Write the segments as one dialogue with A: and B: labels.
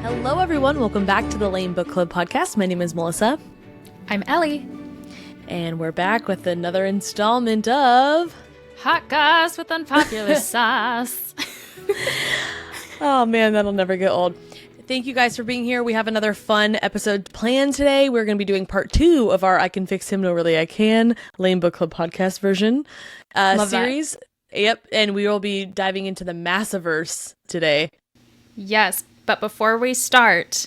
A: Hello, everyone. Welcome back to the L.A.M.E Book Club podcast. My name is Melissa.
B: I'm Ellie.
A: And we're back with another installment of
B: Hot Goss with Unpopular Sauce.
A: Oh, man, that'll never get old. Thank you guys for being here. We have another fun episode planned today. We're going to be doing part 2 of our I Can Fix Him, No Really I Can L.A.M E Book Club podcast version series. Yep, and we will be diving into the Massiverse today.
B: Yes, but before we start,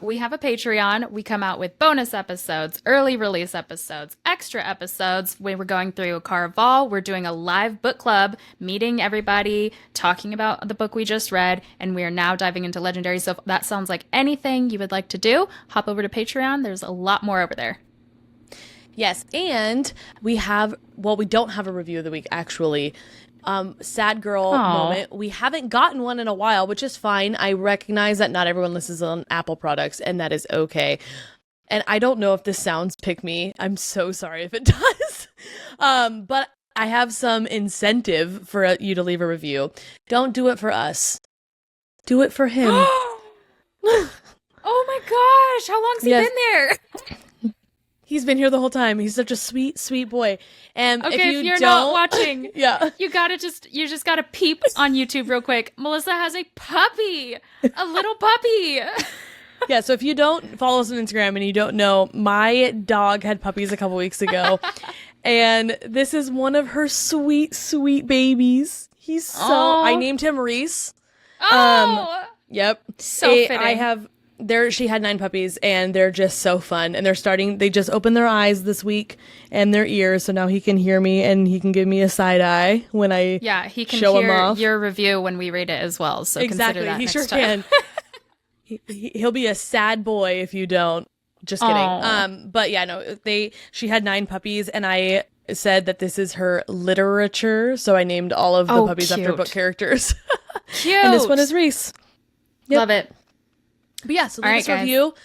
B: we have a Patreon. We come out with bonus episodes, early release episodes, extra episodes. When we're going through Caraval, we're doing a live book club, meeting everybody, talking about the book we just read, and we are now diving into Legendary. So if that sounds like anything you would like to do, hop over to Patreon. There's a lot more over there.
A: Yes, and we don't have a review of the week, actually. Sad girl moment. We haven't gotten one in a while, which is fine. I recognize that not everyone listens on Apple products, and that is okay. And I don't know if this sounds pick me. I'm so sorry if it does. But I have some incentive for you to leave a review. Don't do it for us. Do it for him.
B: Oh my gosh, how long's he been there?
A: He's been here the whole time. He's such a sweet, sweet boy. And
B: okay, if you're not watching,
A: yeah,
B: you just gotta peep on YouTube real quick. Melissa has a puppy, a little puppy.
A: Yeah, so if you don't follow us on Instagram and you don't know, my dog had puppies a couple weeks ago, and this is one of her sweet, sweet babies. I named him Reese.
B: Oh,
A: yep.
B: So fitting.
A: She had 9 puppies, and they're just so fun. And they just opened their eyes this week and their ears, so now he can hear me and he can give me a side eye when I
B: he can
A: show him
B: hear
A: off.
B: your review when we read it as well. So
A: exactly,
B: consider that
A: he
B: next
A: sure
B: time.
A: can. He'll be a sad boy if you don't. Just kidding.
B: Aww.
A: But yeah, no, she had 9 puppies, and I said that this is her literature, so I named all of the puppies after book characters.
B: Cute.
A: And this one is Reese. Yep.
B: Love it.
A: But yeah, so leave us a review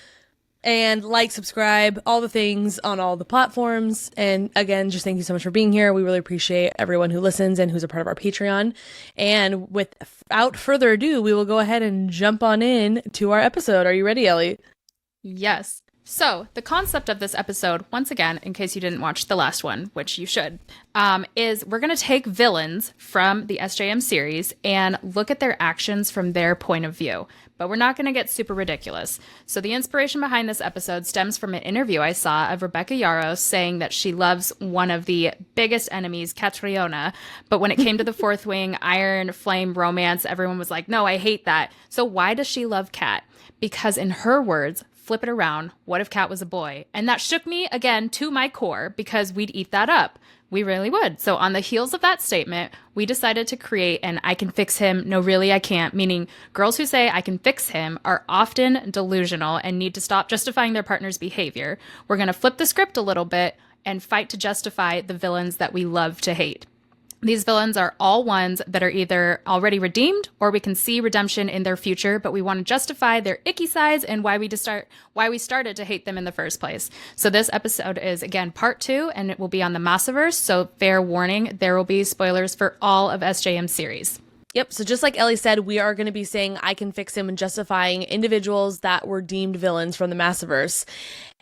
A: and subscribe, all the things on all the platforms. And again, just thank you so much for being here. We really appreciate everyone who listens and who's a part of our Patreon. And without further ado, we will go ahead and jump on in to our episode. Are you ready, Ellie?
B: Yes. So the concept of this episode, once again, in case you didn't watch the last one, which you should, is we're going to take villains from the SJM series and look at their actions from their point of view. But we're not going to get super ridiculous. So the inspiration behind this episode stems from an interview I saw of Rebecca Yarros saying that she loves one of the biggest enemies, Catriona. But when it came to the Fourth Wing, Iron Flame romance, everyone was like, no, I hate that. So why does she love Cat? Because in her words, flip it around, what if Cat was a boy? And that shook me, again, to my core, because we'd eat that up. We really would. So on the heels of that statement, we decided to create an I can fix him, no really I can't, meaning girls who say I can fix him are often delusional and need to stop justifying their partner's behavior. We're going to flip the script a little bit and fight to justify the villains that we love to hate. These villains are all ones that are either already redeemed or we can see redemption in their future, but we want to justify their icky sides and why we started to hate them in the first place. So this episode is, again, part 2, and it will be on the Massiverse. So fair warning, there will be spoilers for all of SJM series.
A: Yep. So just like Ellie said, we are going to be saying I can fix him and justifying individuals that were deemed villains from the Massiverse.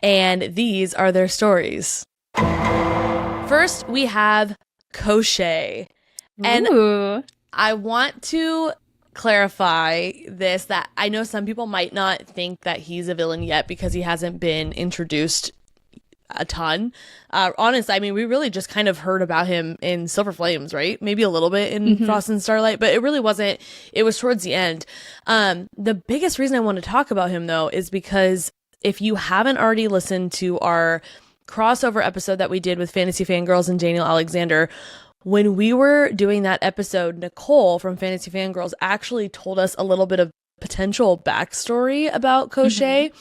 A: And these are their stories. First, we have Koschei. And
B: Ooh.
A: I want to clarify this, that I know some people might not think that he's a villain yet because he hasn't been introduced a ton. Honestly, I mean, we really just kind of heard about him in Silver Flames, right? Maybe a little bit in Frost and Starlight, but it really wasn't. It was towards the end. The biggest reason I want to talk about him, though, is because if you haven't already listened to our crossover episode that we did with Fantasy Fangirls and Daniel Alexander, when we were doing that episode, Nicole from Fantasy Fangirls actually told us a little bit of potential backstory about Koschei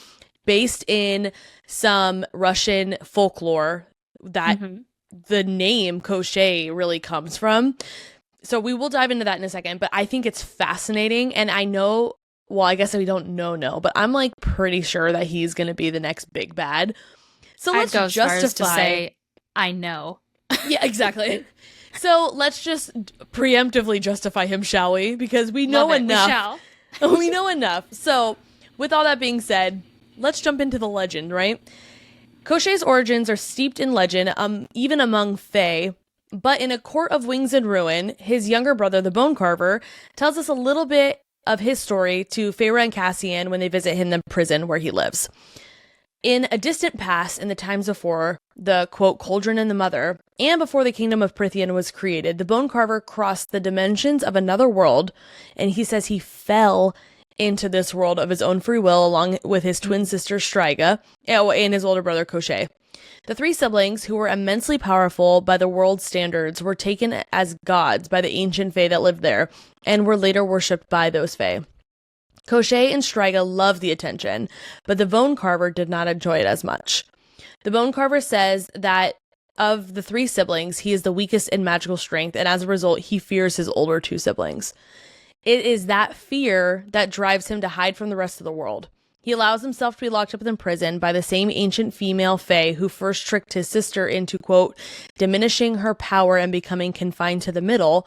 A: based in some Russian folklore that the name Koschei really comes from. So we will dive into that in a second, but I think it's fascinating. And I know, well, I guess we don't know, but I'm like pretty sure that he's going to be the next big bad. So let's
B: I'd go
A: justify.
B: as far as to say, I know.
A: Yeah, exactly. So let's just preemptively justify him, shall we? Because we know enough.
B: We shall.
A: We know enough. So with all that being said, let's jump into the legend, right? Koschei's origins are steeped in legend, even among Fae, but in A Court of Wings and Ruin, his younger brother, the Bone Carver, tells us a little bit of his story to Feyre and Cassian when they visit him in the prison where he lives. In a distant past, in the times before the, quote, Cauldron and the Mother, and before the kingdom of Prythian was created, the Bone Carver crossed the dimensions of another world, and he says he fell into this world of his own free will, along with his twin sister Striga, and his older brother Koschei. The three siblings, who were immensely powerful by the world's standards, were taken as gods by the ancient Fae that lived there, and were later worshipped by those Fae. Koschei and Striga loved the attention, but the Bone Carver did not enjoy it as much. The Bone Carver says that of the three siblings, he is the weakest in magical strength, and as a result, he fears his older two siblings. It is that fear that drives him to hide from the rest of the world. He allows himself to be locked up in prison by the same ancient female Fae who first tricked his sister into, quote, diminishing her power and becoming confined to the middle,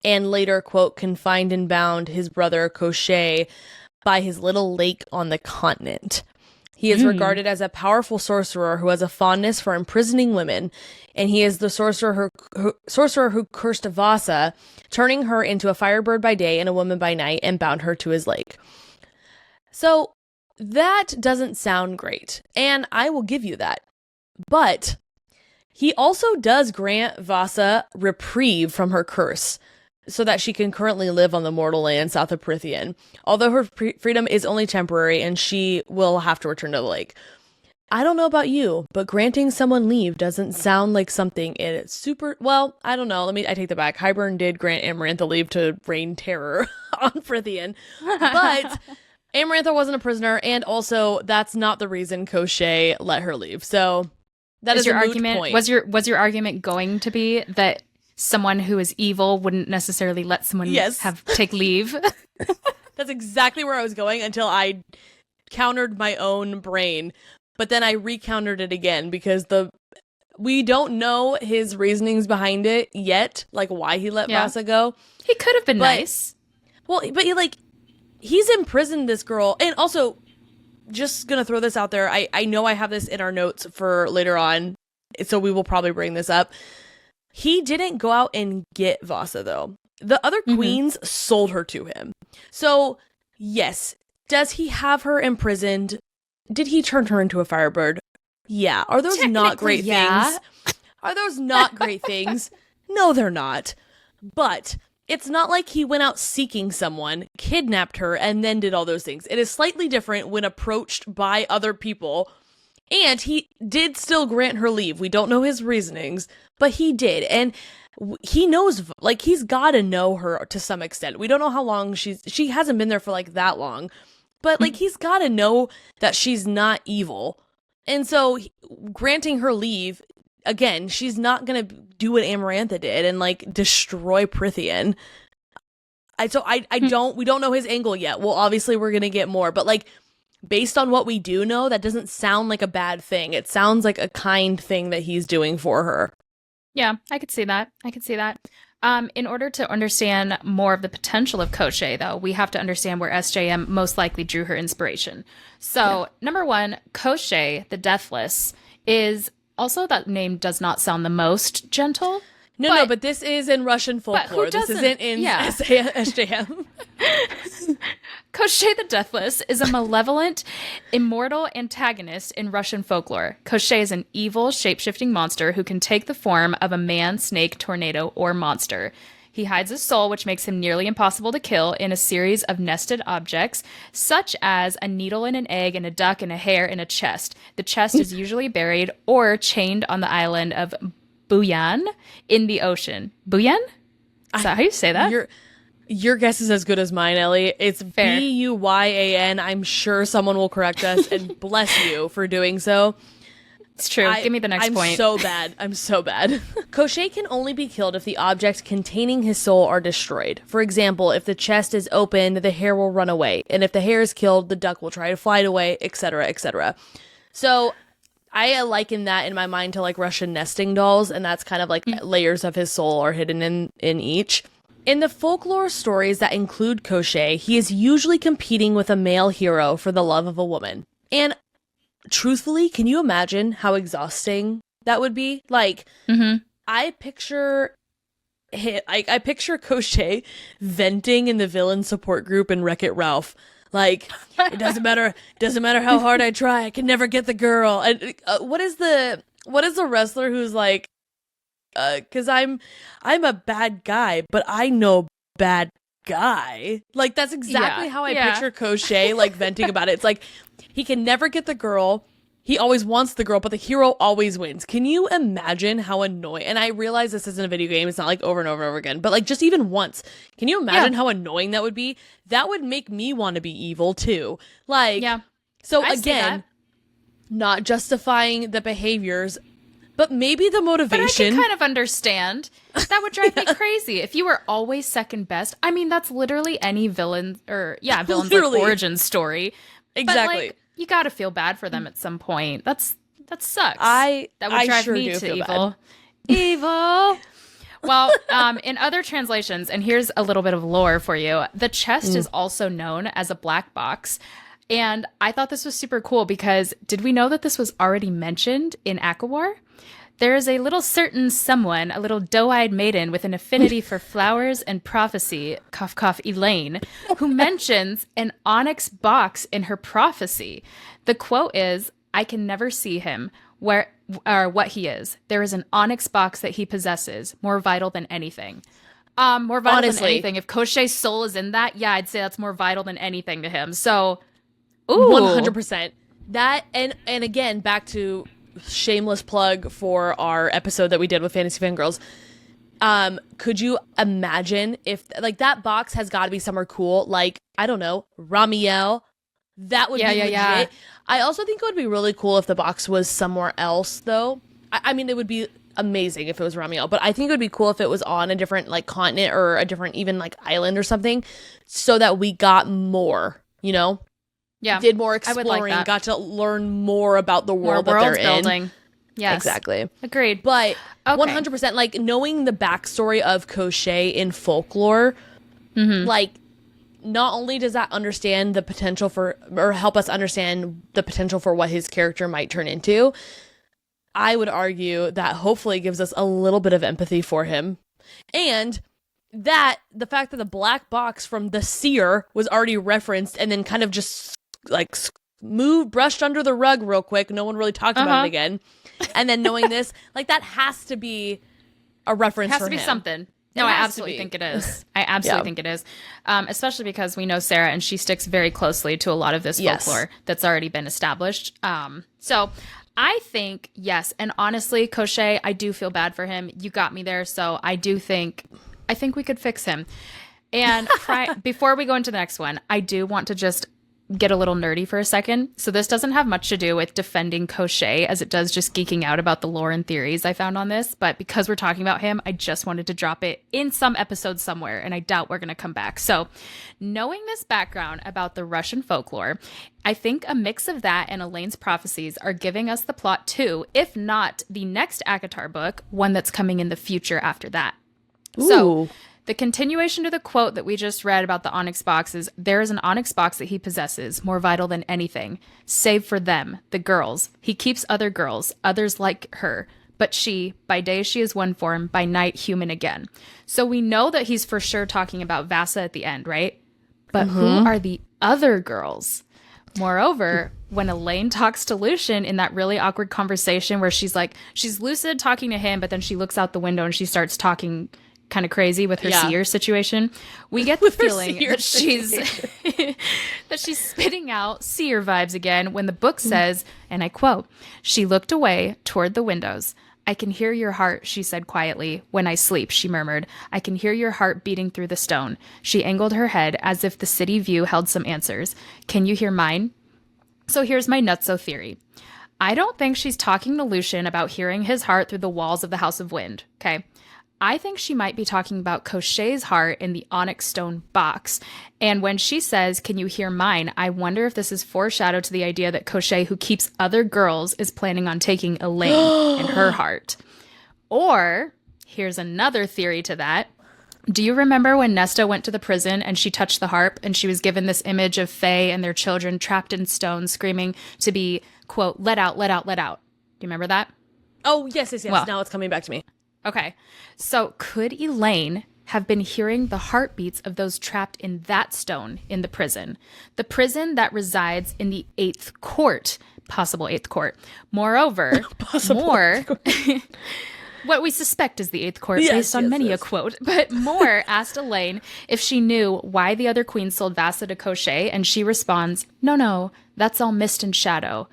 A: and later, quote, confined and bound his brother Koschei by his little lake on the continent. He is regarded as a powerful sorcerer who has a fondness for imprisoning women, and he is the sorcerer who cursed Vasa, turning her into a firebird by day and a woman by night, and bound her to his lake. So that doesn't sound great, and I will give you that. But he also does grant Vasa reprieve from her curse, so that she can currently live on the mortal land south of Prythian, although her freedom is only temporary and she will have to return to the lake. I don't know about you, but granting someone leave doesn't sound like something it's super... Well, I don't know. I take that back. Hybern did grant Amarantha leave to rain terror on Prythian, but Amarantha wasn't a prisoner, and also that's not the reason Koschei let her leave. So that is your
B: argument.
A: Point.
B: Was your argument going to be that someone who is evil wouldn't necessarily let someone take leave?
A: That's exactly where I was going until I countered my own brain. But then I recountered it again because we don't know his reasonings behind it yet, like why he let Vasa go.
B: He could have been nice.
A: Well, but he's imprisoned this girl. And also, just gonna throw this out there, I know I have this in our notes for later on, so we will probably bring this up. He didn't go out and get Vasa, though. The other queens sold her to him. So, yes, does he have her imprisoned? Did he turn her into a firebird? Yeah. Are those not great things? Are those not great things? No, they're not. But it's not like he went out seeking someone, kidnapped her, and then did all those things. It is slightly different when approached by other people. And he did still grant her leave. We don't know his reasonings, but he did. And he knows, he's got to know her to some extent. We don't know how long she hasn't been there for, that long. But, he's got to know that she's not evil. And so, granting her leave, again, she's not going to do what Amarantha did and, destroy Prythian. We don't know his angle yet. Well, obviously, we're going to get more. But, based on what we do know, that doesn't sound like a bad thing. It sounds like a kind thing that he's doing for her.
B: Yeah, I could see that. In order to understand more of the potential of Koschei, though, we have to understand where SJM most likely drew her inspiration. So, Number one, Koschei, the Deathless, is also, that name does not sound the most gentle.
A: No, but this is in Russian folklore. This isn't in SJM.
B: Koschei the Deathless is a malevolent, immortal antagonist in Russian folklore. Koschei is an evil, shape-shifting monster who can take the form of a man, snake, tornado, or monster. He hides his soul, which makes him nearly impossible to kill, in a series of nested objects, such as a needle in an egg and a duck and a hare in a chest. The chest is usually buried or chained on the island of Buyan in the ocean. Buyan? Is that how you say that?
A: Your guess is as good as mine, Ellie. It's
B: Fair.
A: Buyan. I'm sure someone will correct us, and bless you for doing so.
B: It's true. Give me the next point.
A: I'm so bad. Koschei can only be killed if the objects containing his soul are destroyed. For example, if the chest is opened, the hare will run away. And if the hare is killed, the duck will try to fly away, etc., etc. So I liken that in my mind to Russian nesting dolls, and that's kind of layers of his soul are hidden in each. In the folklore stories that include Koschei, he is usually competing with a male hero for the love of a woman. And truthfully, can you imagine how exhausting that would be? Like, I picture I picture Koschei venting in the villain support group in Wreck-It Ralph. Like, it doesn't matter how hard I try, I can never get the girl. And what is the wrestler who's like, because I'm a bad guy, but I know bad guy. Like, that's exactly how I picture Koschei, like, venting about it. It's like, he can never get the girl. He always wants the girl, but the hero always wins. Can you imagine how annoying? And I realize this isn't a video game. It's not like over and over and over again. But like just even once. Can you imagine how annoying that would be? That would make me want to be evil too. Like, so again, not justifying the behaviors, but maybe the motivation.
B: But I can kind of understand. That would drive me crazy. If you were always second best. I mean, that's literally any villain or villain's like origin story.
A: Exactly.
B: But, like, you got to feel bad for them at some point. That sucks.
A: That
B: would drive me to evil. Evil. Well, in other translations, and here's a little bit of lore for you. The chest is also known as a black box. And I thought this was super cool because did we know that this was already mentioned in Akawar? There is a little certain someone, a little doe-eyed maiden with an affinity for flowers and prophecy, cough cough Elain, who mentions an onyx box in her prophecy. The quote is, "I can never see him, where or what he is. There is an onyx box that he possesses, more vital than anything." More vital than anything. If Koschei's soul is in that, I'd say that's more vital than anything to him. So,
A: 100%. That and again, back to shameless plug for our episode that we did with Fantasy Fangirls. Could you imagine if like that box has got to be somewhere cool, like I don't know, Ramiel? That would be legit. Yeah. I also think it would be really cool if the box was somewhere else, though. I mean, it would be amazing if it was Ramiel, but I think it would be cool if it was on a different like continent or a different even like island or something, so that we got more, you know.
B: Yeah,
A: did more exploring, got to learn more about the world that they're building. In.
B: Yes,
A: exactly.
B: Agreed.
A: But 100%, like knowing the backstory of Koschei in folklore, like not only does that understand the potential for, or help us understand the potential for what his character might turn into, I would argue that hopefully gives us a little bit of empathy for him, and that the fact that the black box from the seer was already referenced and then kind of just like brushed under the rug real quick. No one really talked about it again. And then knowing this, like that has to be a reference for him.
B: It has to be something. No, I absolutely think it is. I absolutely think it is. Especially because we know Sarah and she sticks very closely to a lot of this folklore that's already been established. So I think, yes. And honestly, Koschei, I do feel bad for him. You got me there. So I think we could fix him. And before we go into the next one, I do want to just get a little nerdy for a second. So this doesn't have much to do with defending Koschei as it does just geeking out about the lore and theories I found on this. But because we're talking about him, I just wanted to drop it in some episode somewhere, and I doubt we're going to come back. So knowing this background about the Russian folklore, I think a mix of that and Elain's prophecies are giving us the plot too, if not the next acotar book, one that's coming in the future after that.
A: Ooh.
B: So the continuation to the quote that we just read about the onyx box is, there is an onyx box that he possesses, more vital than anything, save for them, the girls. He keeps other girls, others like her. But she, by day she is one form, by night human again. So we know that he's for sure talking about Vasa at the end, right? But who are the other girls? Moreover, when Elain talks to Lucian in that really awkward conversation where she's lucid talking to him, but then she looks out the window and she starts talking kind of crazy with her seer situation. We get the feeling that she's spitting out seer vibes again when the book says, and I quote, "She looked away toward the windows. I can hear your heart," she said quietly. "When I sleep," she murmured, "I can hear your heart beating through the stone." She angled her head as if the city view held some answers. "Can you hear mine?" So here's my nutso theory. I don't think she's talking to Lucian about hearing his heart through the walls of the House of Wind, okay? I think she might be talking about Koschei's heart in the onyx stone box. And when she says, "Can you hear mine?" I wonder if this is foreshadowed to the idea that Koschei, who keeps other girls, is planning on taking Elain and her heart. Or, here's another theory to that. Do you remember when Nesta went to the prison and she touched the harp and she was given this image of Fae and their children trapped in stone screaming to be, quote, let out, let out, let out? Do you remember that?
A: Oh, yes. Well, now it's coming back to me.
B: Okay. So could Elain have been hearing the heartbeats of those trapped in that stone in the prison that resides in the 8th court, possible 8th court. Moreover, what we suspect is the 8th court, based on many a quote. But Moore asked Elain if she knew why the other queen sold Vasa to Koschei, and she responds, no, that's all mist and shadow.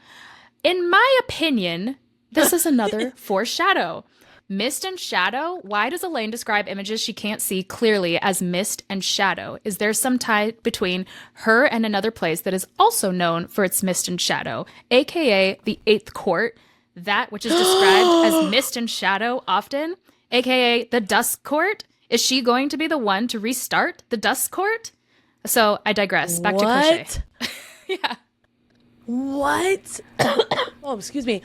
B: In my opinion, this is another foreshadow. Mist and shadow? Why does Elain describe images she can't see clearly as mist and shadow? Is there some tie between her and another place that is also known for its mist and shadow, aka the 8th court, that which is described as mist and shadow often, aka the Dusk Court? Is she going to be the one to restart the Dusk Court? So I digress. Back to Koschei. Yeah.
A: What? Oh, excuse me.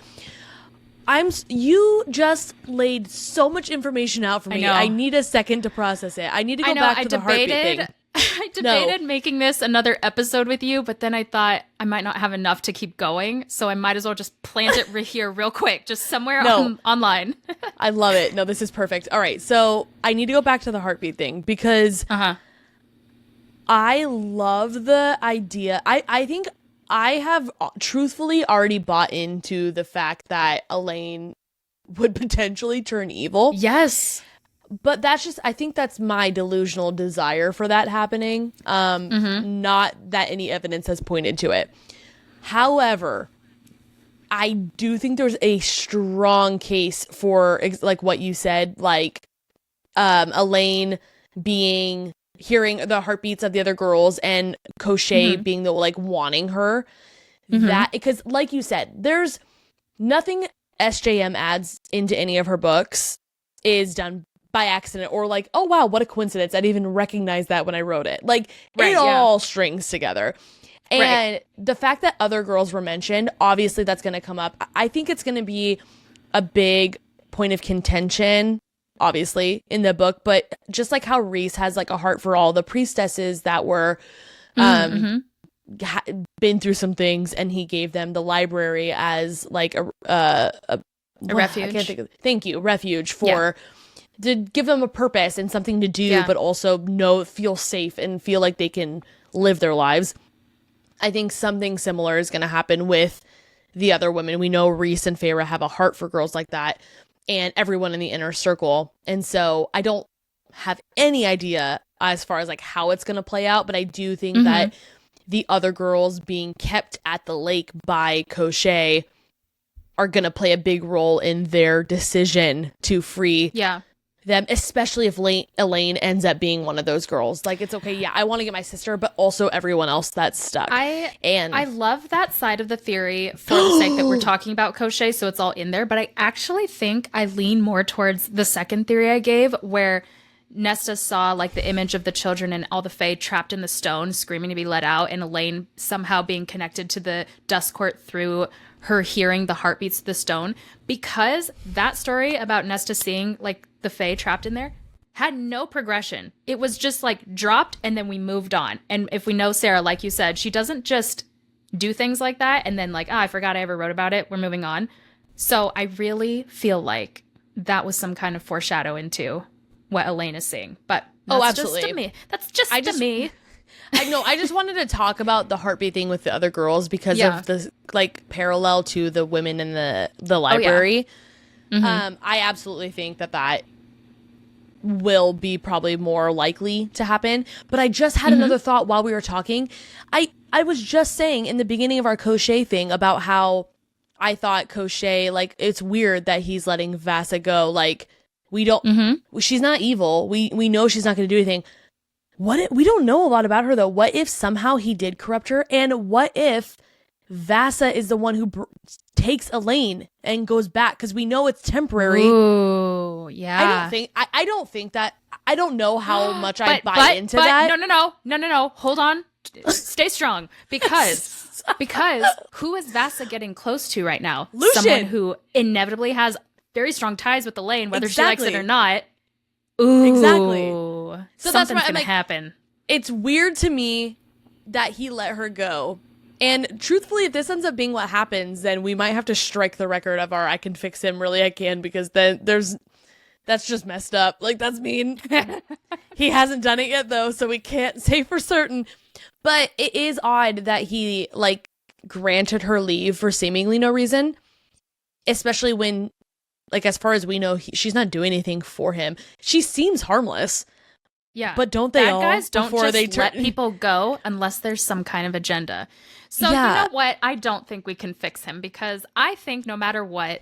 A: You just laid so much information out for me. I need a second to process it. I need to go back to the heartbeat thing.
B: I debated making this another episode with you, but then I thought I might not have enough to keep going, so I might as well just plant it here real quick, just somewhere online.
A: I love it. No, this is perfect. All right, so I need to go back to the heartbeat thing because I love the idea. I think I have truthfully already bought into the fact that Elain would potentially turn evil.
B: Yes.
A: But I think that's my delusional desire for that happening. Not that any evidence has pointed to it. However, I do think there's a strong case for like what you said, like Elain hearing the heartbeats of the other girls and Koschei being the like wanting her. That because like you said, there's nothing SJM adds into any of her books is done by accident or like, oh wow, what a coincidence. I didn't even recognize that when I wrote it. Like all strings together. And the fact that other girls were mentioned, obviously that's going to come up. I think it's going to be a big point of contention, obviously, in the book. But just like how Rhys has like a heart for all the priestesses that were been through some things, and he gave them the library as like a
B: refuge.
A: I can't think of, thank you, refuge for to give them a purpose and something to do, but also feel safe and feel like they can live their lives. I think something similar is going to happen with the other women. We know Rhys and Feyre have a heart for girls like that, and everyone in the inner circle. And so I don't have any idea as far as like how it's going to play out, but I do think that the other girls being kept at the lake by Koschei are going to play a big role in their decision to free them, especially if Elain ends up being one of those girls. Like, it's okay, I want to get my sister, but also everyone else that's stuck.
B: I love that side of the theory for the sake that we're talking about Koschei, so it's all in there, but I actually think I lean more towards the second theory I gave, where Nesta saw like the image of the children and all the Fae trapped in the stone screaming to be let out, and Elain somehow being connected to the Dusk Court through her hearing the heartbeats of the stone, because that story about Nesta seeing like the Fae trapped in there had no progression. It was just like dropped and then we moved on. And if we know Sarah, like you said, she doesn't just do things like that and then like, I forgot I ever wrote about it, we're moving on. So I really feel like that was some kind of foreshadow into what Elain is seeing. But that's
A: absolutely.
B: Just to me. That's just to me.
A: I know. I just wanted to talk about the heartbeat thing with the other girls because of the like parallel to the women in the library. I absolutely think that will be probably more likely to happen. But I just had another thought while we were talking. I was just saying in the beginning of our Koschei thing about how I thought Koschei, like, it's weird that he's letting Vasa go. Like, we don't, she's not evil. We know she's not going to do anything. We don't know a lot about her, though. What if somehow he did corrupt her? And what if Vasa is the one who takes Elain and goes back? Because we know it's temporary.
B: Ooh, yeah.
A: I don't think that. I don't know how much I buy into that.
B: No. Hold on. Stay strong. Because who is Vasa getting close to right now?
A: Lucien.
B: Someone who inevitably has very strong ties with Elain, whether she likes it or not. Ooh.
A: Exactly. So
B: something's
A: that's why I'm
B: gonna
A: like,
B: happen.
A: it's weird to me that he let her go. And truthfully, if this ends up being what happens, then we might have to strike the record of our I can fix him, really I can, because then that's just messed up. Like, that's mean. He hasn't done it yet, though, so we can't say for certain. But it is odd that he, like, granted her leave for seemingly no reason, especially when, like, as far as we know, she's not doing anything for him. She seems harmless.
B: Yeah.
A: But don't they
B: Bad
A: all?
B: guys don't
A: before
B: just
A: they
B: let people go unless there's some kind of agenda. So
A: Yeah.
B: you know what? I don't think we can fix him because I think no matter what,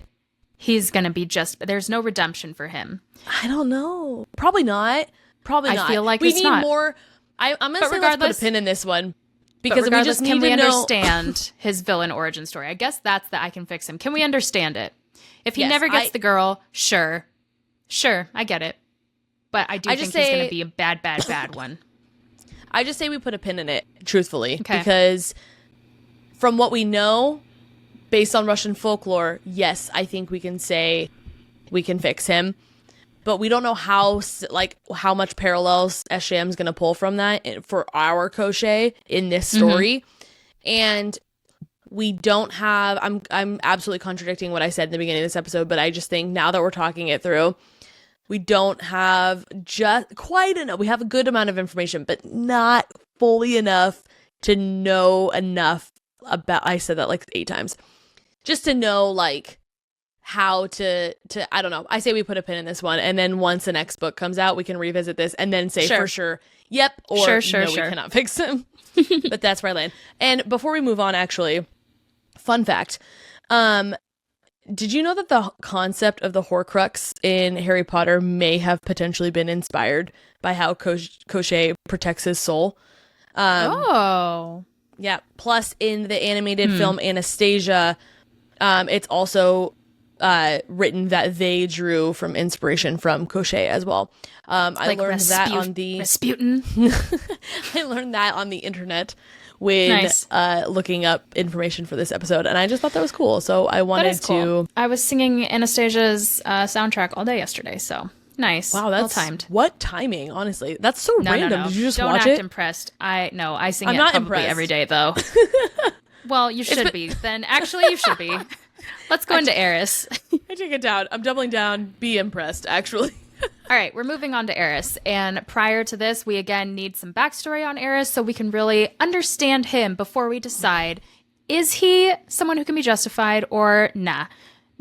B: he's going to be there's no redemption for him.
A: I don't know. Probably not. Probably not.
B: I feel like
A: we
B: it's
A: need
B: not.
A: more. I'm going to say let's put a pin in this one. Because we just need
B: can we
A: to know.
B: understand his villain origin story? I guess that's the I can fix him. Can we understand it? If he
A: Yes,
B: never gets the girl, sure, I get it. But I think he's going to be a bad one.
A: I just say we put a pin in it, truthfully.
B: Okay.
A: Because from what we know, based on Russian folklore, yes, I think we can say we can fix him. But we don't know how much parallels SJM is going to pull from that for our Koschei in this story. And we don't have, I'm absolutely contradicting what I said in the beginning of this episode, but I just think now that we're talking it through, we don't have just quite enough. We have a good amount of information, but not fully enough to know enough about, I said that like 8 times, just to know like how to I don't know. I say we put a pin in this one, and then once the next book comes out, we can revisit this and then say for sure, yep, or no, we cannot fix him. But that's where I land. And before we move on, actually, fun fact, did you know that the concept of the Horcrux in Harry Potter may have potentially been inspired by how Koschei protects his soul? Yeah. Plus, in the animated film Anastasia, it's also written that they drew from inspiration from Koschei as well. I learned that on the
B: Rasputin.
A: I learned that on the internet when looking up information for this episode, and I just thought that was cool. So I wanted to.
B: I was singing Anastasia's soundtrack all day yesterday, so nice.
A: Wow, that's
B: well timed.
A: What timing? Honestly, that's so random.
B: No.
A: Did you just
B: Don't
A: watch
B: act
A: it?
B: impressed. I sing
A: I'm
B: it
A: not
B: probably
A: impressed.
B: every day though. Well, you should be. Then actually, you should be. Let's go into Eris.
A: I take it down. I'm doubling down. Be impressed, actually.
B: All right, we're moving on to Eris. And prior to this, we again need some backstory on Eris so we can really understand him before we decide, is he someone who can be justified or nah?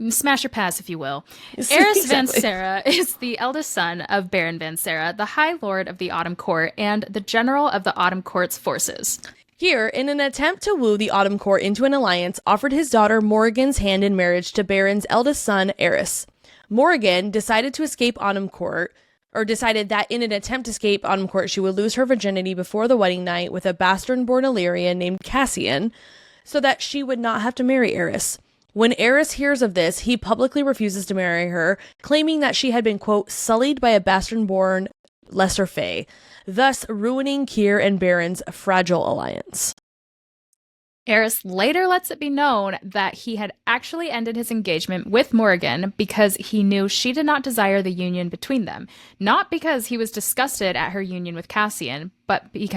B: Smash or pass, if you will. Eris Vanserra is the eldest son of Baron Vanserra, the High Lord of the Autumn Court and the General of the Autumn Court's forces.
A: Here, in an attempt to woo the Autumn Court into an alliance, offered his daughter Morrigan's hand in marriage to Baron's eldest son, Eris. Morrigan decided to escape Autumn Court, or decided that in an attempt to escape Autumn Court, she would lose her virginity before the wedding night with a bastard-born Illyrian named Cassian, so that she would not have to marry Eris. When Eris hears of this, he publicly refuses to marry her, claiming that she had been, quote, sullied by a bastard-born lesser fae, thus ruining Keir and Baron's fragile alliance.
B: Eris later lets it be known that he had actually ended his engagement with Morrigan because he knew she did not desire the union between them. Not because he was disgusted at her union with Cassian, but he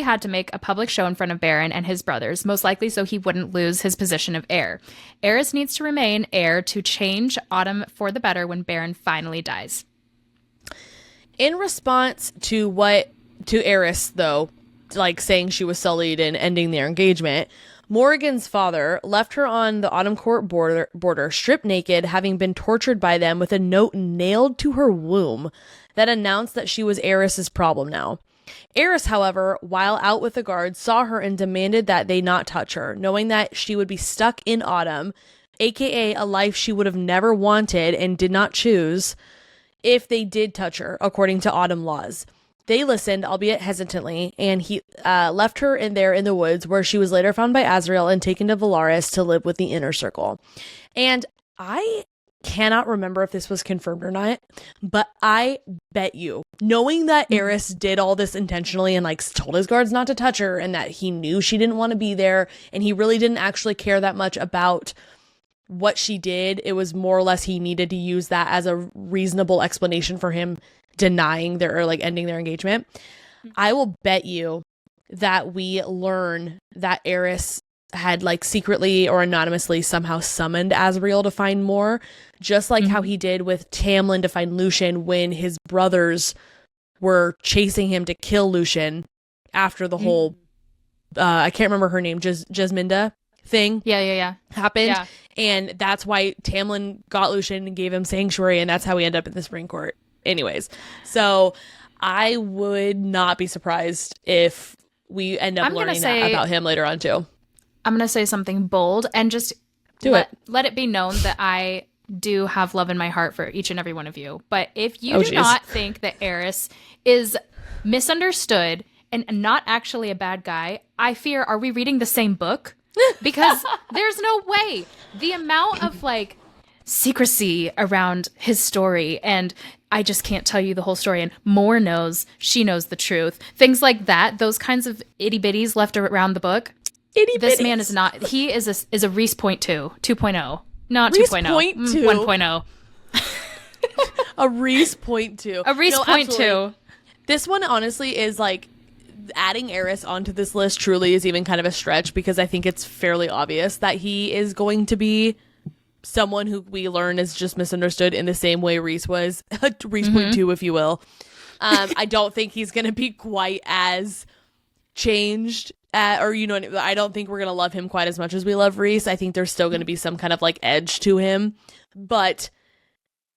B: had to make a public show in front of Baron and his brothers, most likely so he wouldn't lose his position of heir. Eris needs to remain heir to change Autumn for the better when Baron finally dies.
A: In response to Eris, though, like saying she was sullied and ending their engagement, Morrigan's father left her on the Autumn Court border stripped naked, having been tortured by them, with a note nailed to her womb that announced that she was Eris's problem now. Eris, however, while out with the guards, saw her and demanded that they not touch her, knowing that she would be stuck in Autumn, aka a life she would have never wanted and did not choose, if they did touch her, according to Autumn laws. They listened, albeit hesitantly, and he left her in the woods, where she was later found by Azrael and taken to Valaris to live with the Inner Circle. And I cannot remember if this was confirmed or not, but I bet you, knowing that Eris did all this intentionally and like told his guards not to touch her, and that he knew she didn't want to be there, and he really didn't actually care that much about what she did, it was more or less he needed to use that as a reasonable explanation for him denying their or like ending their engagement. I will bet you that we learn that Eris had like secretly or anonymously somehow summoned Azriel to find more, just like how he did with Tamlin to find Lucian when his brothers were chasing him to kill Lucian after the whole I can't remember her name, Jasminda thing happened.
B: Yeah.
A: And that's why Tamlin got Lucian and gave him sanctuary, and that's how we end up in the Spring Court. Anyways, so I would not be surprised if we end up learning that about him later on too.
B: I'm going to say something bold and just let it be known that I do have love in my heart for each and every one of you. But if you do not think that Eris is misunderstood and not actually a bad guy, I fear, are we reading the same book? Because there's no way. The amount of like secrecy around his story, and I just can't tell you the whole story, and Moore knows, she knows the truth. Things like that, those kinds of itty bitties left around the book. This man is not, he is a Reese point 2.0. Not
A: Reese
B: 2.0.
A: point 2.
B: 1.0.
A: A Reese point 2.
B: A Reese point 2.
A: This one honestly is like, adding Eris onto this list truly is even kind of a stretch, because I think it's fairly obvious that he is going to be someone who we learn is just misunderstood in the same way Reese was. Reese point 2, if you will. I don't think he's going to be quite as changed or, you know, I don't think we're going to love him quite as much as we love Reese. I think there's still going to be some kind of like edge to him, but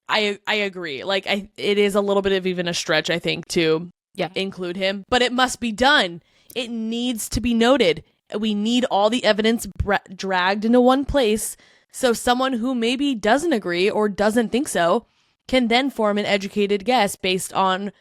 A: I agree. Like it is a little bit of even a stretch, I think, to include him, but it must be done. It needs to be noted. We need all the evidence dragged into one place, so someone who maybe doesn't agree or doesn't think so can then form an educated guess based on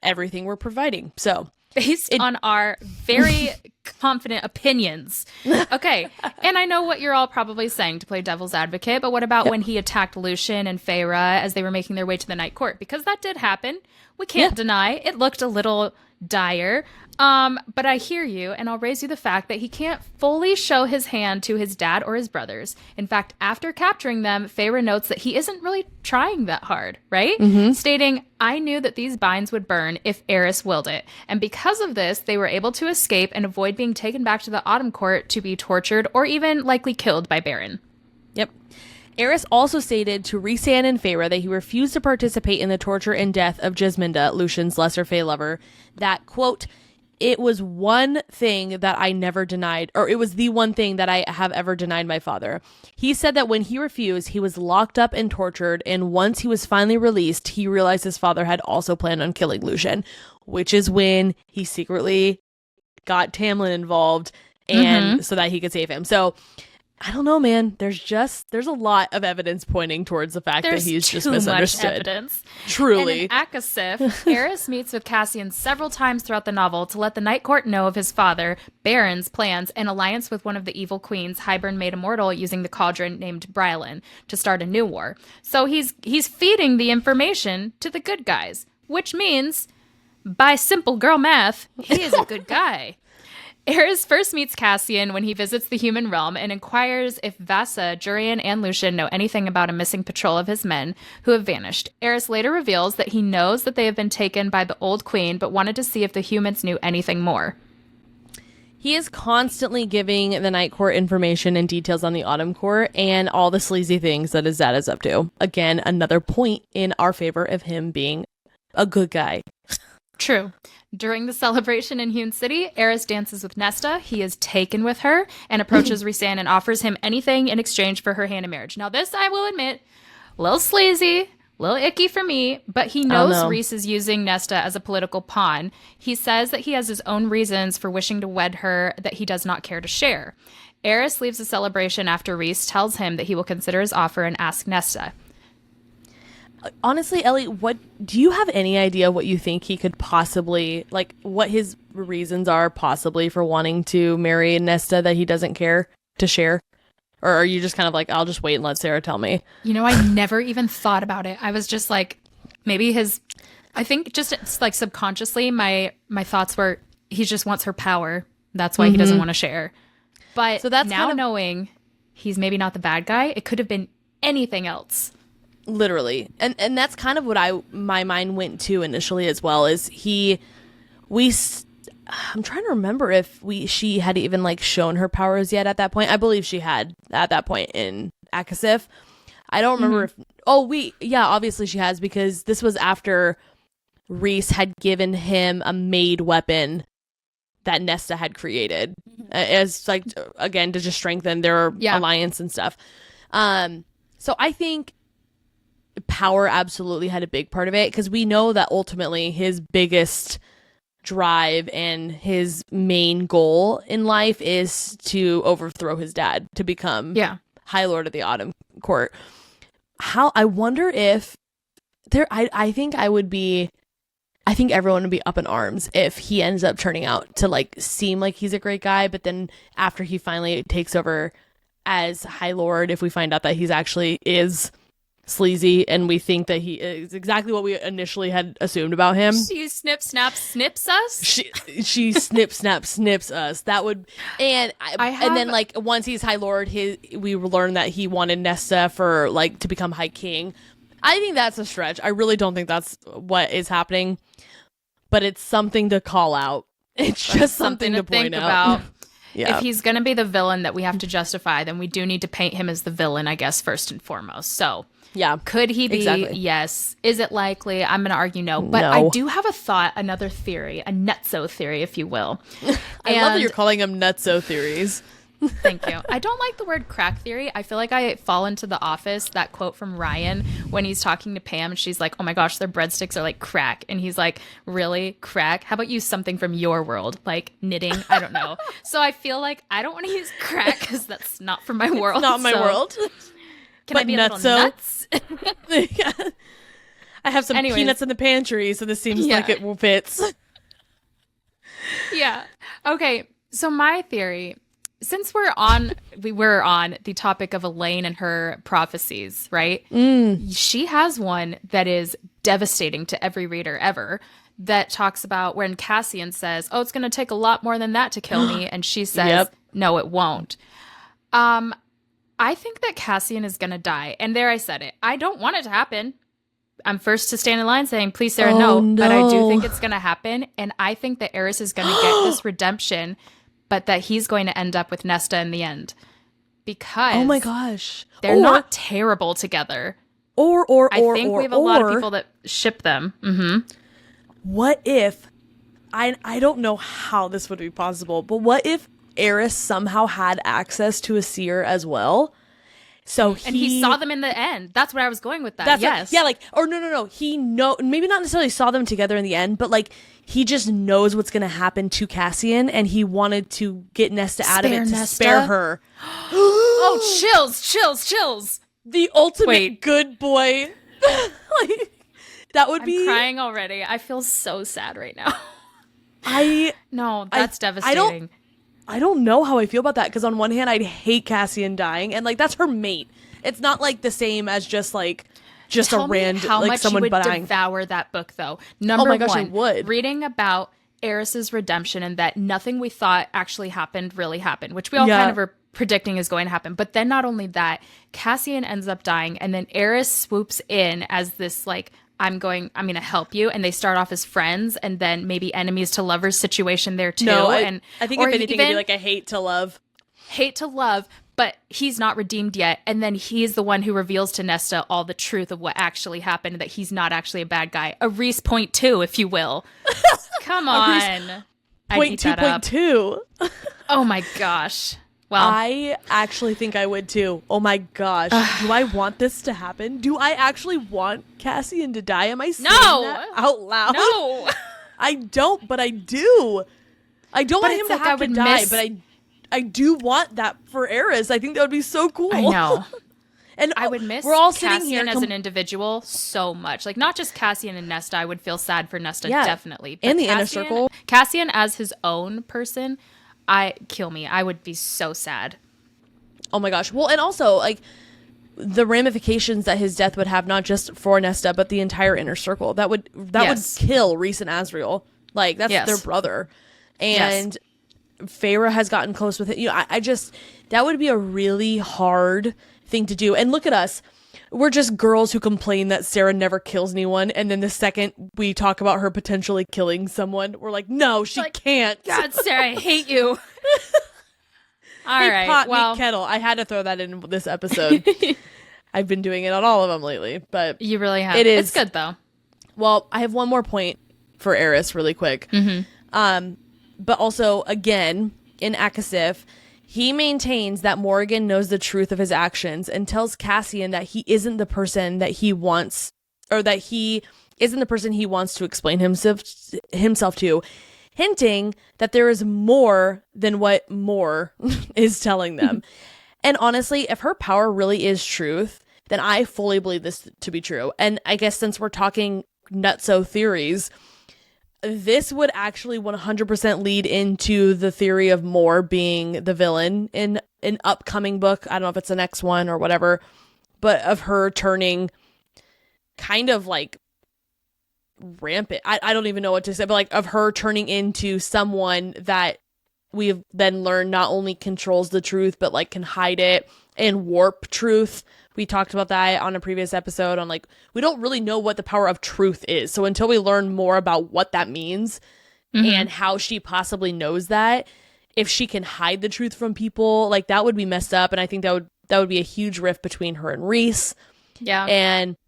A: everything we're providing. So
B: based on our very confident opinions. Okay. And I know what you're all probably saying, to play devil's advocate, but what about when he attacked Lucian and Feyre as they were making their way to the Night Court? Because that did happen. We can't deny it looked a little dire. But I hear you, and I'll raise you the fact that he can't fully show his hand to his dad or his brothers. In fact, after capturing them, Feyre notes that he isn't really trying that hard, right? Stating, I knew that these binds would burn if Eris willed it. And because of this, they were able to escape and avoid being taken back to the Autumn Court to be tortured or even likely killed by Baron.
A: Yep. Eris also stated to Rhysand and Feyre that he refused to participate in the torture and death of Jasminda, Lucian's lesser Fey lover, that, quote, it was one thing that I never denied, or it was the one thing that I have ever denied my father. He said that when he refused, he was locked up and tortured, and once he was finally released, he realized his father had also planned on killing Lucian, which is when he secretly got Tamlin involved, and so that he could save him. So I don't know, man. There's a lot of evidence pointing towards the fact that he's just misunderstood.
B: Much evidence.
A: Truly.
B: And in Akasif, Eris meets with Cassian several times throughout the novel to let the Night Court know of his father, Baron's plans and alliance with one of the evil queens Hybern made immortal using the cauldron named Brylin to start a new war. So he's feeding the information to the good guys, which means, by simple girl math, he is a good guy. Eris first meets Cassian when he visits the human realm and inquires if Vasa, Jurian, and Lucian know anything about a missing patrol of his men who have vanished. Eris later reveals that he knows that they have been taken by the old queen, but wanted to see if the humans knew anything more.
A: He is constantly giving the Night Court information and details on the Autumn Court and all the sleazy things that Azad is up to. Again, another point in our favor of him being a good guy.
B: True. During the celebration in Hewn City, Eris dances with Nesta. He is taken with her and approaches Rhysand and offers him anything in exchange for her hand in marriage. Now, this, I will admit, a little sleazy, a little icky for me, but he knows Rhys is using Nesta as a political pawn. He says that he has his own reasons for wishing to wed her that he does not care to share. Eris leaves the celebration after Rhys tells him that he will consider his offer and ask Nesta.
A: Honestly, Ellie, what do you have any idea what you think he could possibly, like, what his reasons are possibly for wanting to marry Nesta that he doesn't care to share? Or are you just kind of like, I'll just wait and let Sarah tell me?
B: You know, I never even thought about it. I was just like, maybe I think just like subconsciously my thoughts were, he just wants her power. That's why he doesn't want to share. But so that's now knowing he's maybe not the bad guy, it could have been anything else.
A: Literally. And that's kind of what my mind went to initially as well, is I'm trying to remember if she had even like shown her powers yet at that point. I believe she had at that point in Akasif. I don't remember if obviously she has, because this was after Rhys had given him a made weapon that Nesta had created as like, again, to just strengthen their alliance and stuff. So I think power absolutely had a big part of it, because we know that ultimately his biggest drive and his main goal in life is to overthrow his dad to become High Lord of the Autumn Court. I wonder if I think everyone would be up in arms if he ends up turning out to like seem like he's a great guy, but then after he finally takes over as High Lord, if we find out that he's actually is sleazy and we think that he is exactly what we initially had assumed about him.
B: She snip snap snips us.
A: She snip snap snips us. That would, and then like once he's High Lord, we learn that he wanted Nesta for like to become High King. I think that's a stretch. I really don't think that's what is happening, but it's something to call out. It's just something to point
B: think
A: out.
B: About. Yeah. If he's going to be the villain that we have to justify, then we do need to paint him as the villain, I guess, first and foremost. So, yeah, could he be? Exactly. Yes. Is it likely? I'm going to argue no. But I do have a thought, another theory, a nutso theory, if you will.
A: I love that you're calling them nutso theories.
B: Thank you. I don't like the word crack theory. I feel like I fall into The Office, that quote from Ryan when he's talking to Pam and she's like, oh my gosh, their breadsticks are like crack. And he's like, really? Crack? How about use something from your world? Like knitting? I don't know. So I feel like I don't want to use crack because that's not from my world.
A: It's not my world.
B: Can I be a little nuts?
A: Yeah. I have some peanuts in the pantry, so this seems like it fits.
B: Yeah. Okay. So my theory, since we were on the topic of Elain and her prophecies, right? She has one that is devastating to every reader ever, that talks about when Cassian says, oh, it's going to take a lot more than that to kill me. And she says, no, it won't. I think that Cassian is going to die. And there I said it. I don't want it to happen. I'm first to stand in line saying, please, Sarah, no. But I do think it's going to happen. And I think that Eris is going to get this redemption, but that he's going to end up with Nesta in the end, because
A: oh my gosh,
B: they're not terrible together. I think we have a lot of people that ship them.
A: What if I don't know how this would be possible, but what if Eris somehow had access to a seer as well? So
B: he saw them in the end. That's where I was going with that. Yes.
A: No. He maybe not necessarily saw them together in the end, but like he just knows what's going to happen to Cassian, and he wanted to get Nesta out of it to spare her.
B: Oh, chills.
A: The ultimate good boy. Like, that would be.
B: I'm crying already. I feel so sad right now. That's devastating.
A: I don't know how I feel about that, because on one hand, I'd hate Cassian dying, and like that's her mate. It's not like the same as just a random
B: how
A: like
B: much
A: someone
B: you would
A: dying.
B: Devour that book though. Number
A: oh my gosh,
B: one,
A: I would.
B: Reading about Eris's redemption and that nothing we thought actually happened really happened, which we all kind of are predicting is going to happen. But then not only that, Cassian ends up dying, and then Eris swoops in as this like, I'm going to help you, and they start off as friends and then maybe enemies to lovers situation there too.
A: No, I think if anything it'd be like a hate to love,
B: but he's not redeemed yet, and then he's the one who reveals to Nesta all the truth of what actually happened, that he's not actually a bad guy. A Rhys point 2, if you will. Come on.
A: Point 2.2.
B: Oh my gosh. Well,
A: I actually think I would too. Oh my gosh. Do I want this to happen? Do I actually want Cassian to die? Am I saying that out loud?
B: No.
A: I don't, but I do. I don't want him to have to die, but I do want that for Eris. I think that would be so cool.
B: I know.
A: And
B: I would miss Cassian as an individual so much. Like, not just Cassian and Nesta. I would feel sad for Nesta, definitely. But
A: and the inner circle.
B: Cassian as his own person, kill me. I would be so sad.
A: Oh my gosh. Well, and also, like, the ramifications that his death would have, not just for Nesta, but the entire inner circle. That would kill Rhys and Azriel. Like, that's their brother. And Feyre has gotten close with it. You know, I just, that would be a really hard thing to do. And look at us. we're just girls who complain that Sarah never kills anyone, and then the second we talk about her potentially killing someone, we're like, no, she can't.
B: God, Sarah, I hate you. All
A: hey,
B: right,
A: pot,
B: well,
A: meet kettle. I had to throw that in this episode. I've been doing it on all of them lately, but
B: you really have.
A: It's
B: good though.
A: Well, I have one more point for Eris really quick. But also, again, in Akasif, he maintains that Morgan knows the truth of his actions and tells Cassian that he isn't the person that he wants, or that he isn't the person he wants to explain himself to, hinting that there is more than what Moore is telling them. And honestly, if her power really is truth, then I fully believe this to be true. And I guess since we're talking nutso theories, this would actually 100% lead into the theory of Moore being the villain in an upcoming book. I don't know if it's the next one or whatever, but of her turning kind of like rampant. I don't even know what to say, but like of her turning into someone that we've then learned not only controls the truth, but like can hide it and warp truth. We talked about that on a previous episode on like, we don't really know what the power of truth is. So until we learn more about what that means and how she possibly knows that, if she can hide the truth from people, like that would be messed up. And I think that would be a huge rift between her and Rhys.
B: Yeah.
A: And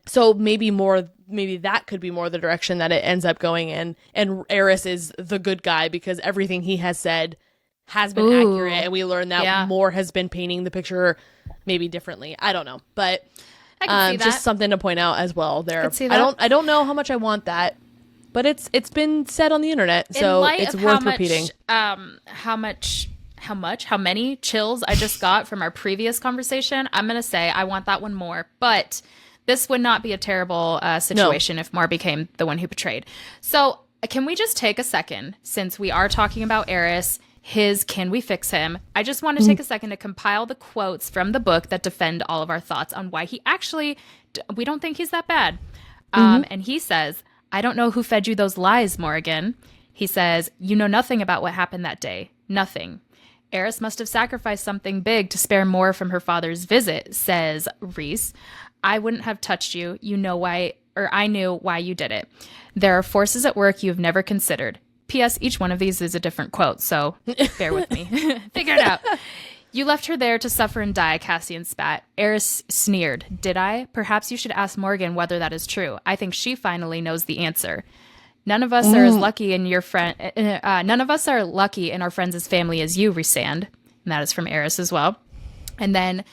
A: so maybe that could be more the direction that it ends up going in. And Eris is the good guy because everything he has said has been accurate. And we learn that Moore has been painting the picture maybe differently. I don't know. But
B: I can see that.
A: Just something to point out as well there.
B: See that.
A: I don't know how much I want that, but it's been said on the internet, so it's worth repeating.
B: How many chills I just got from our previous conversation. I'm going to say I want that one more, but this would not be a terrible situation if Moore became the one who betrayed. So can we just take a second, since we are talking about Eris, can we fix him? I just want to take a second to compile the quotes from the book that defend all of our thoughts on why he actually, we don't think he's that bad. And he says, I don't know who fed you those lies, Morgan. He says, you know nothing about what happened that day. Nothing. Eris must have sacrificed something big to spare Moore from her father's visit, says Rhys. I wouldn't have touched you. You know why, or I knew why you did it. There are forces at work you have never considered. P.S. Each one of these is a different quote, so bear with me. Figure it out. You left her there to suffer and die, Cassian spat. Eris sneered. Did I? Perhaps you should ask Morgan whether that is true. I think she finally knows the answer. None of us are as lucky in your friend. None of us are lucky in our friends' family as you, Rhysand. And that is from Eris as well. And then,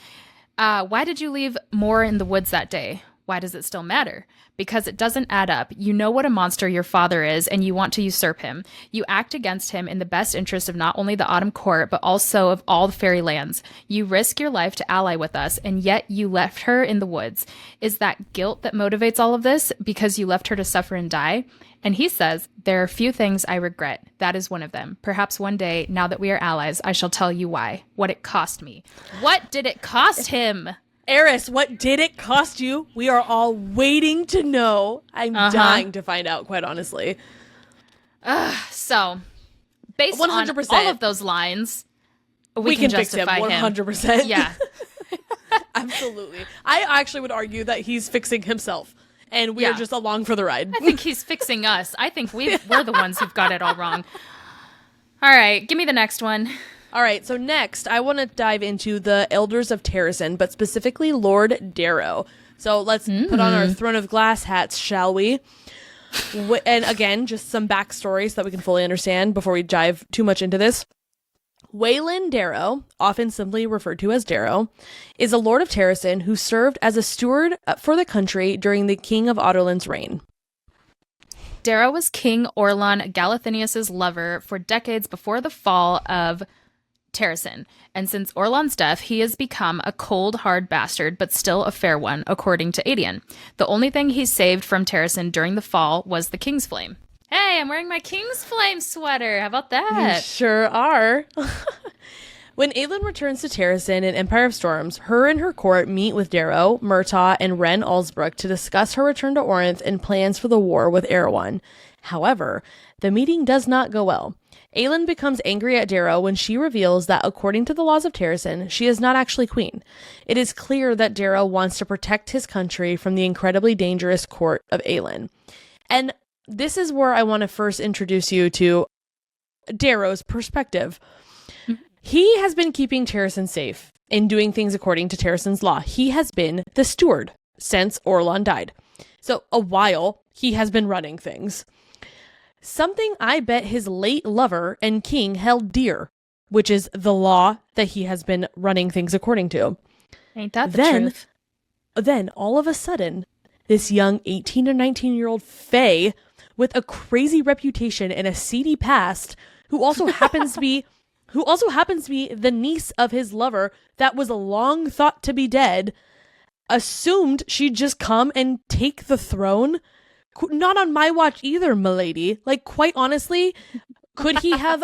B: why did you leave Moore in the woods that day? Why does it still matter? Because it doesn't add up. You know what a monster your father is, and you want to usurp him. You act against him in the best interest of not only the Autumn Court, but also of all the fairy lands. You risk your life to ally with us, and yet you left her in the woods. Is that guilt that motivates all of this? Because you left her to suffer and die? And he says, there are few things I regret. That is one of them. Perhaps one day, now that we are allies, I shall tell you why. What it cost me. What did it cost him?
A: Eris, what did it cost you? We are all waiting to know. I'm dying to find out, quite honestly.
B: So, based 100%. On all of those lines, we can justify
A: fix him 100%.
B: Yeah.
A: Absolutely. I actually would argue that he's fixing himself, and we are just along for the ride.
B: I think he's fixing us. I think we're the ones who've got it all wrong. All right, give me the next one.
A: All right, so next, I want to dive into the Elders of Terrasen, but specifically Lord Darrow. So let's put on our Throne of Glass hats, shall we? And again, just some backstory so that we can fully understand before we dive too much into this. Waylon Darrow, often simply referred to as Darrow, is a Lord of Terrasen who served as a steward for the country during the King of Adolin's reign.
B: Darrow was King Orlon Galathinius' lover for decades before the fall of Terrasen, and since Orlon's death, he has become a cold, hard bastard, but still a fair one, according to Adian. The only thing he saved from Terrasen during the fall was the King's Flame. Hey, I'm wearing my King's Flame sweater. How about that?
A: You sure are. When Elain returns to Terrasen in Empire of Storms, her and her court meet with Darrow, Murtaugh, and Ren Allsbrook to discuss her return to Orinth and plans for the war with Erewhon. However, the meeting does not go well. Aelin becomes angry at Darrow when she reveals that according to the laws of Terrasen, she is not actually queen. It is clear that Darrow wants to protect his country from the incredibly dangerous court of Aelin. And this is where I want to first introduce you to Darrow's perspective. He has been keeping Terrasen safe and doing things according to Terrasen's law. He has been the steward since Orlon died. So a while, he has been running things. Something I bet his late lover and king held dear, which is the law that he has been running things according to.
B: Ain't that the truth?
A: Then, all of a sudden, this young 18 or 19-year-old fae with a crazy reputation and a seedy past, who also happens to be the niece of his lover that was long thought to be dead, assumed she'd just come and take the throne. Not on my watch either, milady. Like, quite honestly, could he have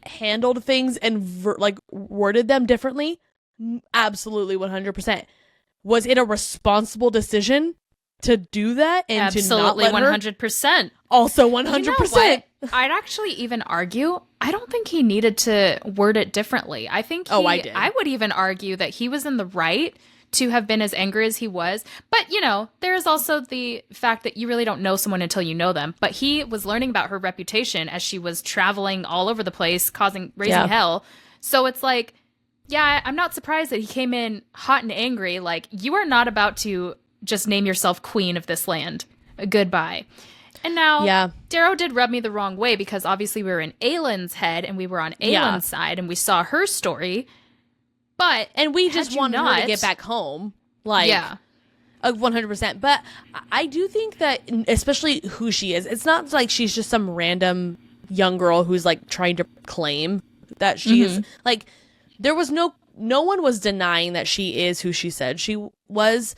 A: handled things and worded them differently? Absolutely, 100%. Was it a responsible decision to do that and
B: absolutely,
A: to not let
B: 100%.
A: Also 100%.
B: You know what? I'd actually even argue, I don't think he needed to word it differently. I think
A: I did.
B: I would even argue that he was in the right to have been as angry as he was. But, there is also the fact that you really don't know someone until you know them. But he was learning about her reputation as she was traveling all over the place, raising hell. So it's like, yeah, I'm not surprised that he came in hot and angry. Like, you are not about to just name yourself queen of this land. Goodbye. And now, Darrow did rub me the wrong way because obviously we were in Aelin's head and we were on Aelin's side and we saw her story.
A: And we just wanted her to get back home. 100%. But I do think that, especially who she is, it's not like she's just some random young girl who's like trying to claim that she is like, there was no one was denying that she is who she said she was.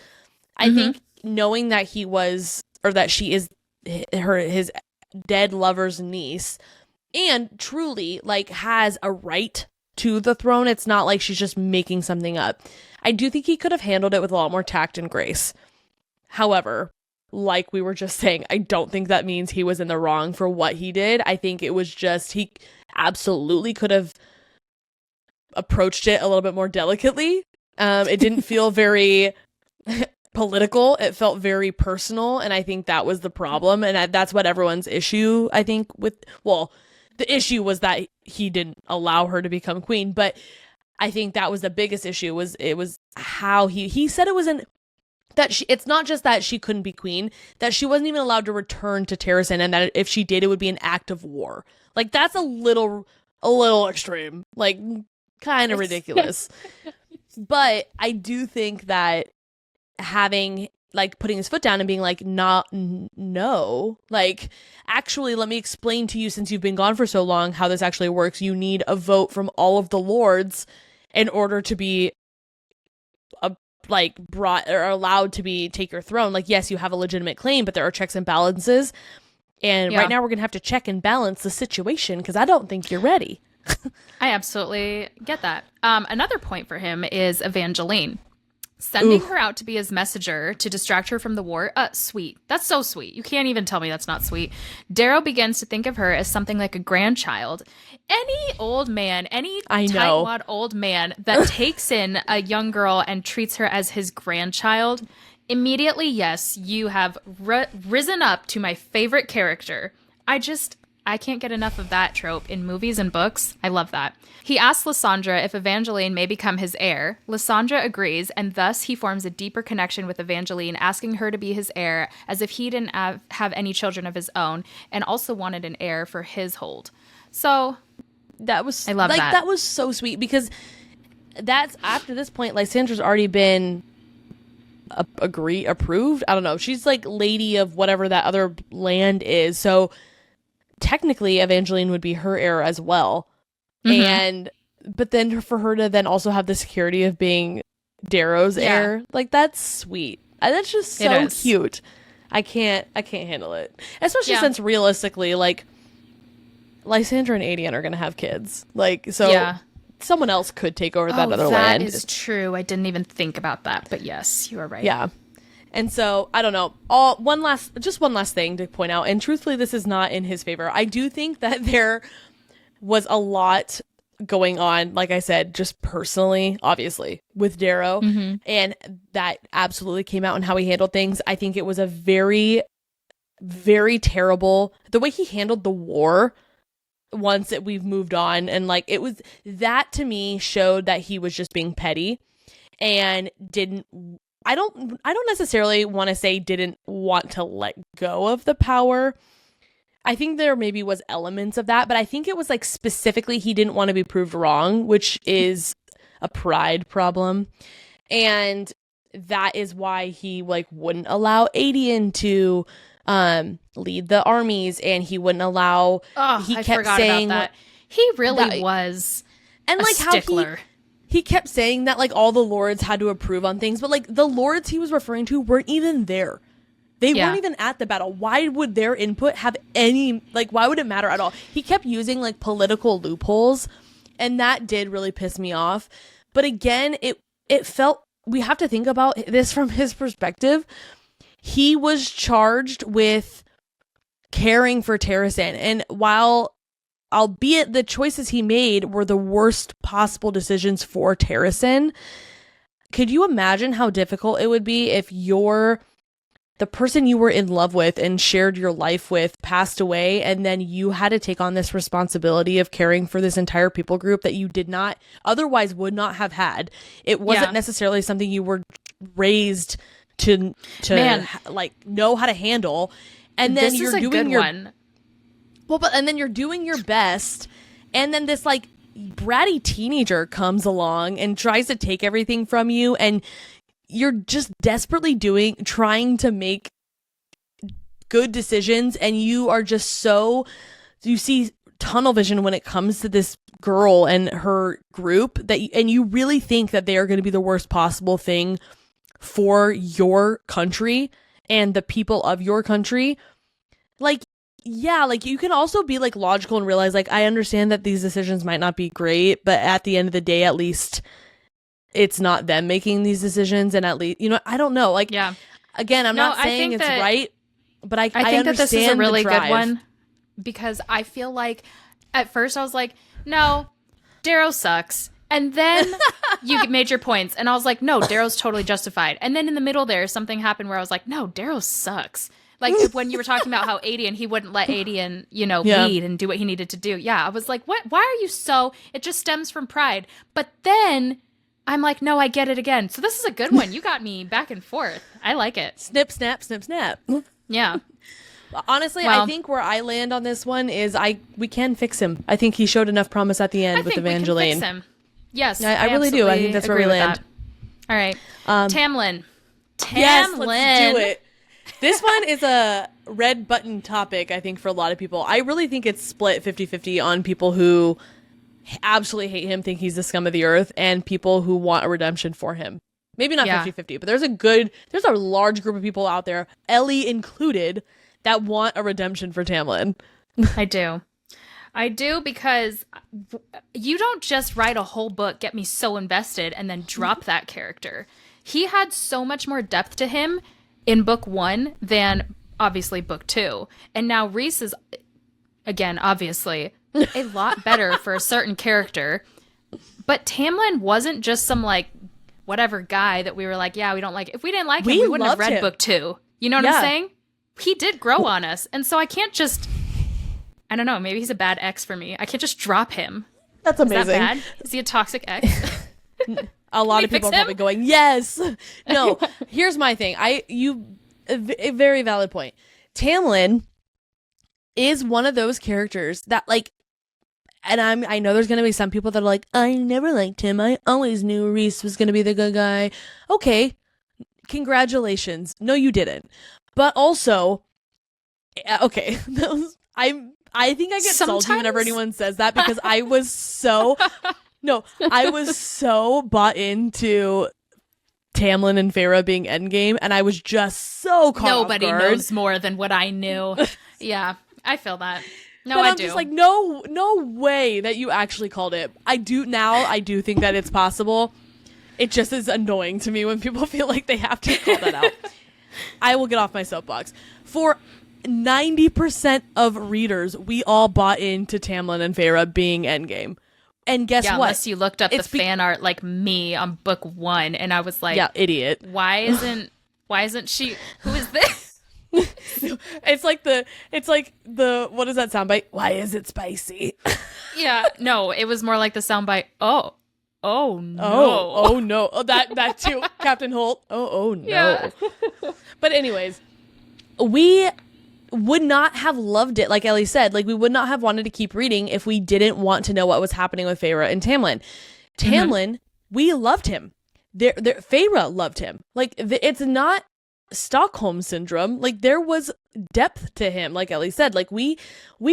A: I think knowing that he was, or that she is his dead lover's niece and truly like has a right to the throne. It's not like she's just making something up. I do think he could have handled it with a lot more tact and grace. However, like we were just saying, I don't think that means he was in the wrong for what he did. I think it was just, he absolutely could have approached it a little bit more delicately. It didn't feel very political. It felt very personal. And I think that was the problem. And that's what everyone's issue, I think, the issue was that he didn't allow her to become queen, but I think that was the biggest issue. It was how he said it was it's not just that she couldn't be queen, that she wasn't even allowed to return to Terrasen, and that if she did, it would be an act of war. Like, that's a little extreme, like kind of ridiculous. But I do think that having putting his foot down and being like, no, like, actually, let me explain to you, since you've been gone for so long, how this actually works. You need a vote from all of the lords in order to be brought or allowed to take your throne. Like, yes, you have a legitimate claim, but there are checks and balances. And right now we're going to have to check and balance the situation because I don't think you're ready.
B: I absolutely get that. Another point for him is Evangeline. Sending her out to be his messenger to distract her from the war. Sweet. That's so sweet. You can't even tell me that's not sweet. Darrow begins to think of her as something like a grandchild. Any old man, any tightwad old man that takes in a young girl and treats her as his grandchild, immediately, yes, you have risen up to my favorite character. I can't get enough of that trope in movies and books. I love that. He asks Lysandra if Evangeline may become his heir. Lysandra agrees, and thus he forms a deeper connection with Evangeline, asking her to be his heir as if he didn't have any children of his own, and also wanted an heir for his hold. So
A: I love
B: that.
A: That was so sweet, because that's after this point, Lysandra's already been approved. I don't know. She's like lady of whatever that other land is. So technically Evangeline would be her heir as well. But then for her to then also have the security of being Darrow's heir, like, that's sweet. That's just so cute. I can't handle it. Especially since realistically, like, Lysandra and Adian are going to have kids. Like, so someone else could take over that other land.
B: That is true. I didn't even think about that, but yes, you are right.
A: Yeah. And so, I don't know. One last thing to point out, and truthfully, this is not in his favor. I do think that there was a lot going on, like I said, just personally, obviously, with Darrow. And that absolutely came out in how he handled things. I think it was a very, very terrible, the way he handled the war once that we've moved on. And like, it was, that to me showed that he was just being petty and I don't necessarily want to say didn't want to let go of the power. I think there maybe was elements of that, but I think it was like specifically he didn't want to be proved wrong, which is a pride problem. And that is why he like wouldn't allow Adian to lead the armies, and he wouldn't allow
B: I forgot about that. He really was
A: and like
B: stickler.
A: How he kept saying that like all the lords had to approve on things, but like the lords he was referring to weren't even there. They weren't even at the battle. Why would their input have any, like, why would it matter at all? He kept using, like, political loopholes, and that did really piss me off. But again, it felt, we have to think about this from his perspective. He was charged with caring for Terrasen, and while, albeit the choices he made were the worst possible decisions for Terrasen, could you imagine how difficult it would be if the person you were in love with and shared your life with passed away, and then you had to take on this responsibility of caring for this entire people group that you did not otherwise would not have had. It wasn't necessarily something you were raised to like know how to handle. And then you're doing your one. Well, and then you're doing your best, and then this like bratty teenager comes along and tries to take everything from you, and you're just desperately trying to make good decisions, and you are just you see tunnel vision when it comes to this girl and her group and you really think that they are going to be the worst possible thing for your country and the people of your country. Like, yeah, like you can also be like logical and realize like, I understand that these decisions might not be great, but at the end of the day, at least it's not them making these decisions, and at least, I don't know. Like, again, I'm not saying it's right, but I think that this is a really good one,
B: because I feel like at first I was like, no, Darrow sucks. And then you made your points, and I was like, no, Darrow's totally justified. And then in the middle there, something happened where I was like, no, Darrow sucks. Like when you were talking about how Adian, he wouldn't let Adian, lead and do what he needed to do. Yeah, I was like, what? Why are you so? It just stems from pride. But then I'm like, no, I get it again. So this is a good one. You got me back and forth. I like it.
A: Snip, snap, snip, snap.
B: Yeah.
A: Honestly, I think where I land on this one is we can fix him. I think he showed enough promise at the end with Evangeline.
B: We can fix him. Yes,
A: I really do. I think that's where we land.
B: All right. Tamlin.
A: Yes, let's do it. This one is a red button topic, I think, for a lot of people. I really think it's split 50-50 on people who absolutely hate him, think he's the scum of the earth, and people who want a redemption for him. Maybe not 50-50, but there's a large group of people out there, Ellie included, that want a redemption for Tamlin.
B: I do, because you don't just write a whole book, get me so invested, and then drop that character. He had so much more depth to him in book 1 than obviously book 2. And now Rhys is, again, obviously a lot better for a certain character. But Tamlin wasn't just some like whatever guy that we were like, yeah, we don't like. If we didn't like him, we wouldn't have read book 2. You know what I'm saying? He did grow on us. And so I can't just, I don't know, maybe he's a bad ex for me. I can't just drop him.
A: That's amazing.
B: Is that bad? Is he a toxic ex?
A: A lot of people are probably going, yes. No, here's my thing. A very valid point. Tamlin is one of those characters that like, and I know there's going to be some people that are like, I never liked him. I always knew Rhys was going to be the good guy. Okay. Congratulations. No, you didn't. But also, okay. I think I get salty whenever anyone says that, because I was so bought into Tamlin and Farah being endgame, and I was just so caught
B: Nobody
A: off guard.
B: knows more than what I knew. Yeah, I feel that. No,
A: but
B: I
A: I'm
B: do.
A: just like, no way that you actually called it. I do think that it's possible. It just is annoying to me when people feel like they have to call that out. I will get off my soapbox. For 90% of readers, we all bought into Tamlin and Feyre being endgame. And guess what?
B: Unless you looked up the fan art like me on book 1, and I was like,
A: yeah, idiot.
B: Why isn't she? Who is this?
A: It's like the what is that soundbite? Why is it spicy?
B: Yeah, no, it was more like the soundbite. Oh no.
A: Oh no. Oh, that too. Captain Holt. Oh no.
B: Yeah.
A: But anyways, we would not have loved it, like Ellie said. Like, we would not have wanted to keep reading if we didn't want to know what was happening with Feyre and Tamlin. Tamlin, we loved him. Feyre loved him. Like, it's not Stockholm syndrome. Like, there was depth to him, like Ellie said. Like, we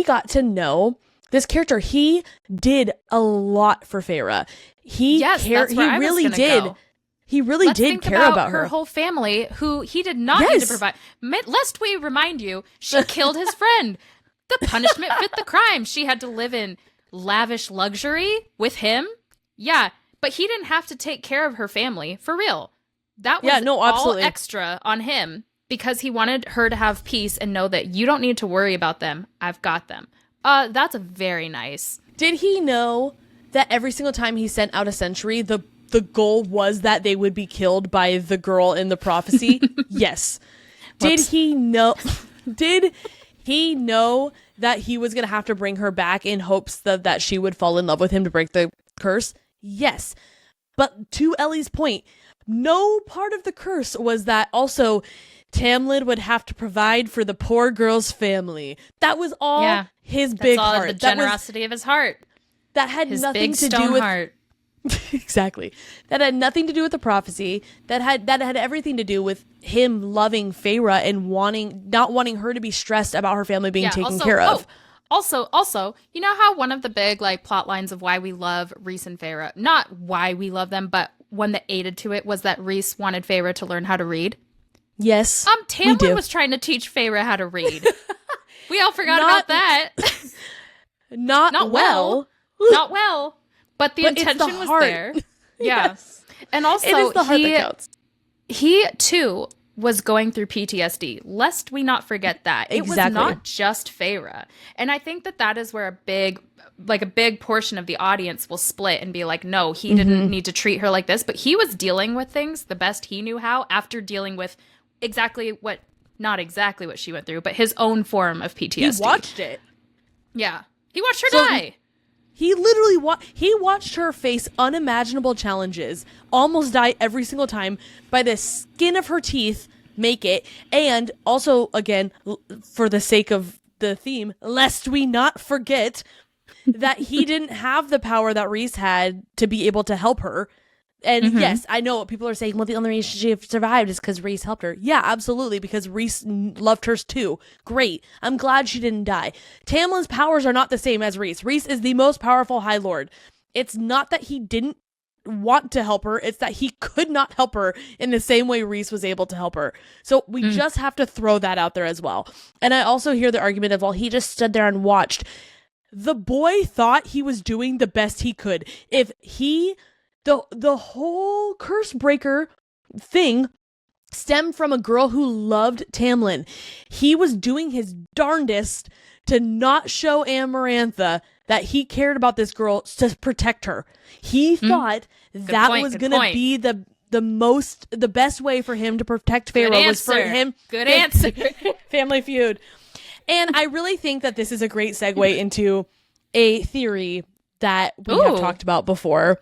A: got to know this character. He did a lot for Feyre. He really did. Go. He really did care about her
B: whole family, who he did not need to provide. Lest we remind you, she killed his friend. The punishment fit the crime. She had to live in lavish luxury with him. Yeah, but he didn't have to take care of her family, for real. That was all extra on him, because he wanted her to have peace and know that you don't need to worry about them. I've got them. That's very nice.
A: Did he know that every single time he sent out a sentry, the goal was that they would be killed by the girl in the prophecy? Yes. Did he know that he was going to have to bring her back in hopes that she would fall in love with him to break the curse? Yes. But to Ellie's point, no part of the curse was that also Tamlin would have to provide for the poor girl's family. That was all his big heart.
B: The generosity of his heart.
A: That had
B: his
A: nothing
B: big
A: to
B: stone
A: do with
B: heart.
A: Exactly. That had nothing to do with the prophecy. That had everything to do with him loving Feyre and not wanting her to be stressed about her family being taken care of.
B: Also, you know how one of the big like plot lines of why we love Rhys and Feyre, not why we love them, but one that aided to it was that Rhys wanted Feyre to learn how to read.
A: Yes.
B: Tamlin was trying to teach Feyre how to read. We all forgot about that.
A: Not well.
B: Not well. But the intention was there. Yeah.
A: Yes.
B: And also,
A: it is the heart that counts.
B: He, too, was going through PTSD, lest we not forget that. It was not just Feyre. And I think that is where a big portion of the audience will split and be like, no, he didn't need to treat her like this. But he was dealing with things the best he knew how after dealing with not exactly what she went through, but his own form of PTSD.
A: He watched it.
B: Yeah. He watched her die.
A: He literally watched her face unimaginable challenges, almost die every single time, by the skin of her teeth make it. And also, again, for the sake of the theme, lest we not forget that he didn't have the power that Rhys had to be able to help her. And yes, I know what people are saying. Well, the only reason she survived is because Rhys helped her. Yeah, absolutely, because Rhys loved her too. Great. I'm glad she didn't die. Tamlin's powers are not the same as Rhys. Rhys is the most powerful High Lord. It's not that he didn't want to help her. It's that he could not help her in the same way Rhys was able to help her. So we just have to throw that out there as well. And I also hear the argument of, well, he just stood there and watched. The boy thought he was doing the best he could. If he... The whole curse breaker thing stemmed from a girl who loved Tamlin. He was doing his darndest to not show Amarantha that he cared about this girl, to protect her. He thought that was going to be the best way for him to protect Feyre was for him.
B: Good answer.
A: Family Feud. And I really think that this is a great segue into a theory that we have talked about before.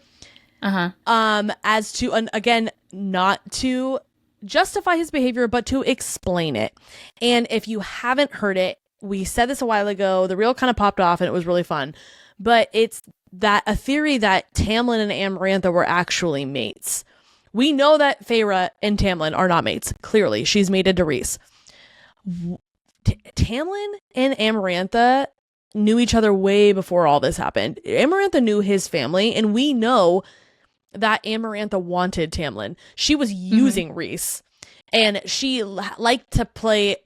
A: As to, again, not to justify his behavior, but to explain it. And if you haven't heard it, we said this a while ago, the reel kind of popped off and it was really fun, but it's that a theory that Tamlin and Amarantha were actually mates. We know that Feyre and Tamlin are not mates. Clearly, she's mated to Rhys. Tamlin and Amarantha knew each other way before all this happened. Amarantha knew his family, and we know that Amarantha wanted Tamlin. She was using Rhys, and she liked to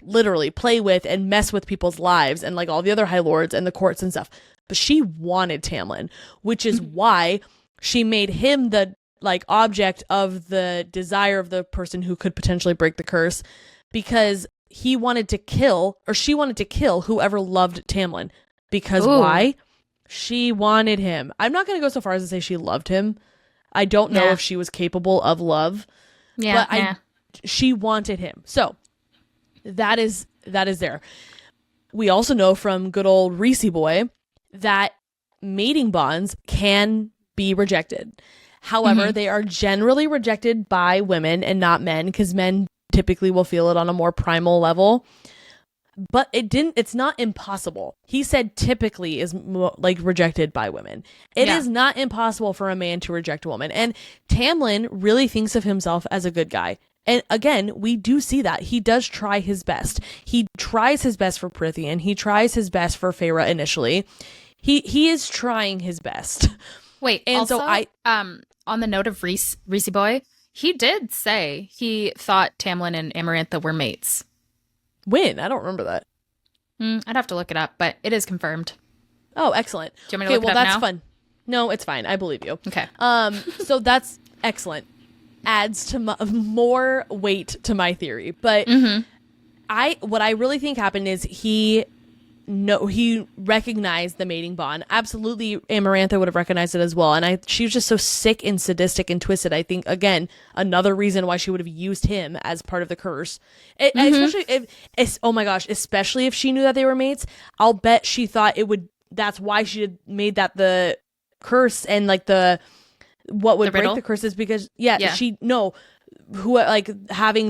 A: literally play with and mess with people's lives and like all the other High Lords and the courts and stuff. But she wanted Tamlin, which is why she made him the like object of the desire of the person who could potentially break the curse, because he wanted to kill, or she wanted to kill whoever loved Tamlin. Because why? She wanted him. I'm not going to go so far as to say she loved him. I don't know if she was capable of love. But she wanted him. So that is there. We also know from good old Reese boy that mating bonds can be rejected. However, they are generally rejected by women and not men, because men typically will feel it on a more primal level. But it's not impossible. He said typically is like rejected by women. It is not impossible for a man to reject a woman. And Tamlin really thinks of himself as a good guy. And again, we do see that. He does try his best. He tries his best for Prithian. He tries his best for Feyre initially. He is trying his best.
B: Wait, and also, so on the note of Reese boy, he did say he thought Tamlin and Amarantha were mates.
A: When? I don't remember that.
B: I'd have to look it up, but it is confirmed.
A: Oh, excellent.
B: Do you want me to look it up
A: that's
B: now?
A: Fun. No, it's fine. I believe you.
B: Okay.
A: So that's excellent. Adds to more weight to my theory. But what I really think happened is he recognized the mating bond. Absolutely, Amarantha would have recognized it as well. And she was just so sick and sadistic and twisted. I think, again, another reason why she would have used him as part of the curse. Especially if she knew that they were mates. I'll bet she thought it would. That's why she had made that the curse, and like what would break the curse is because having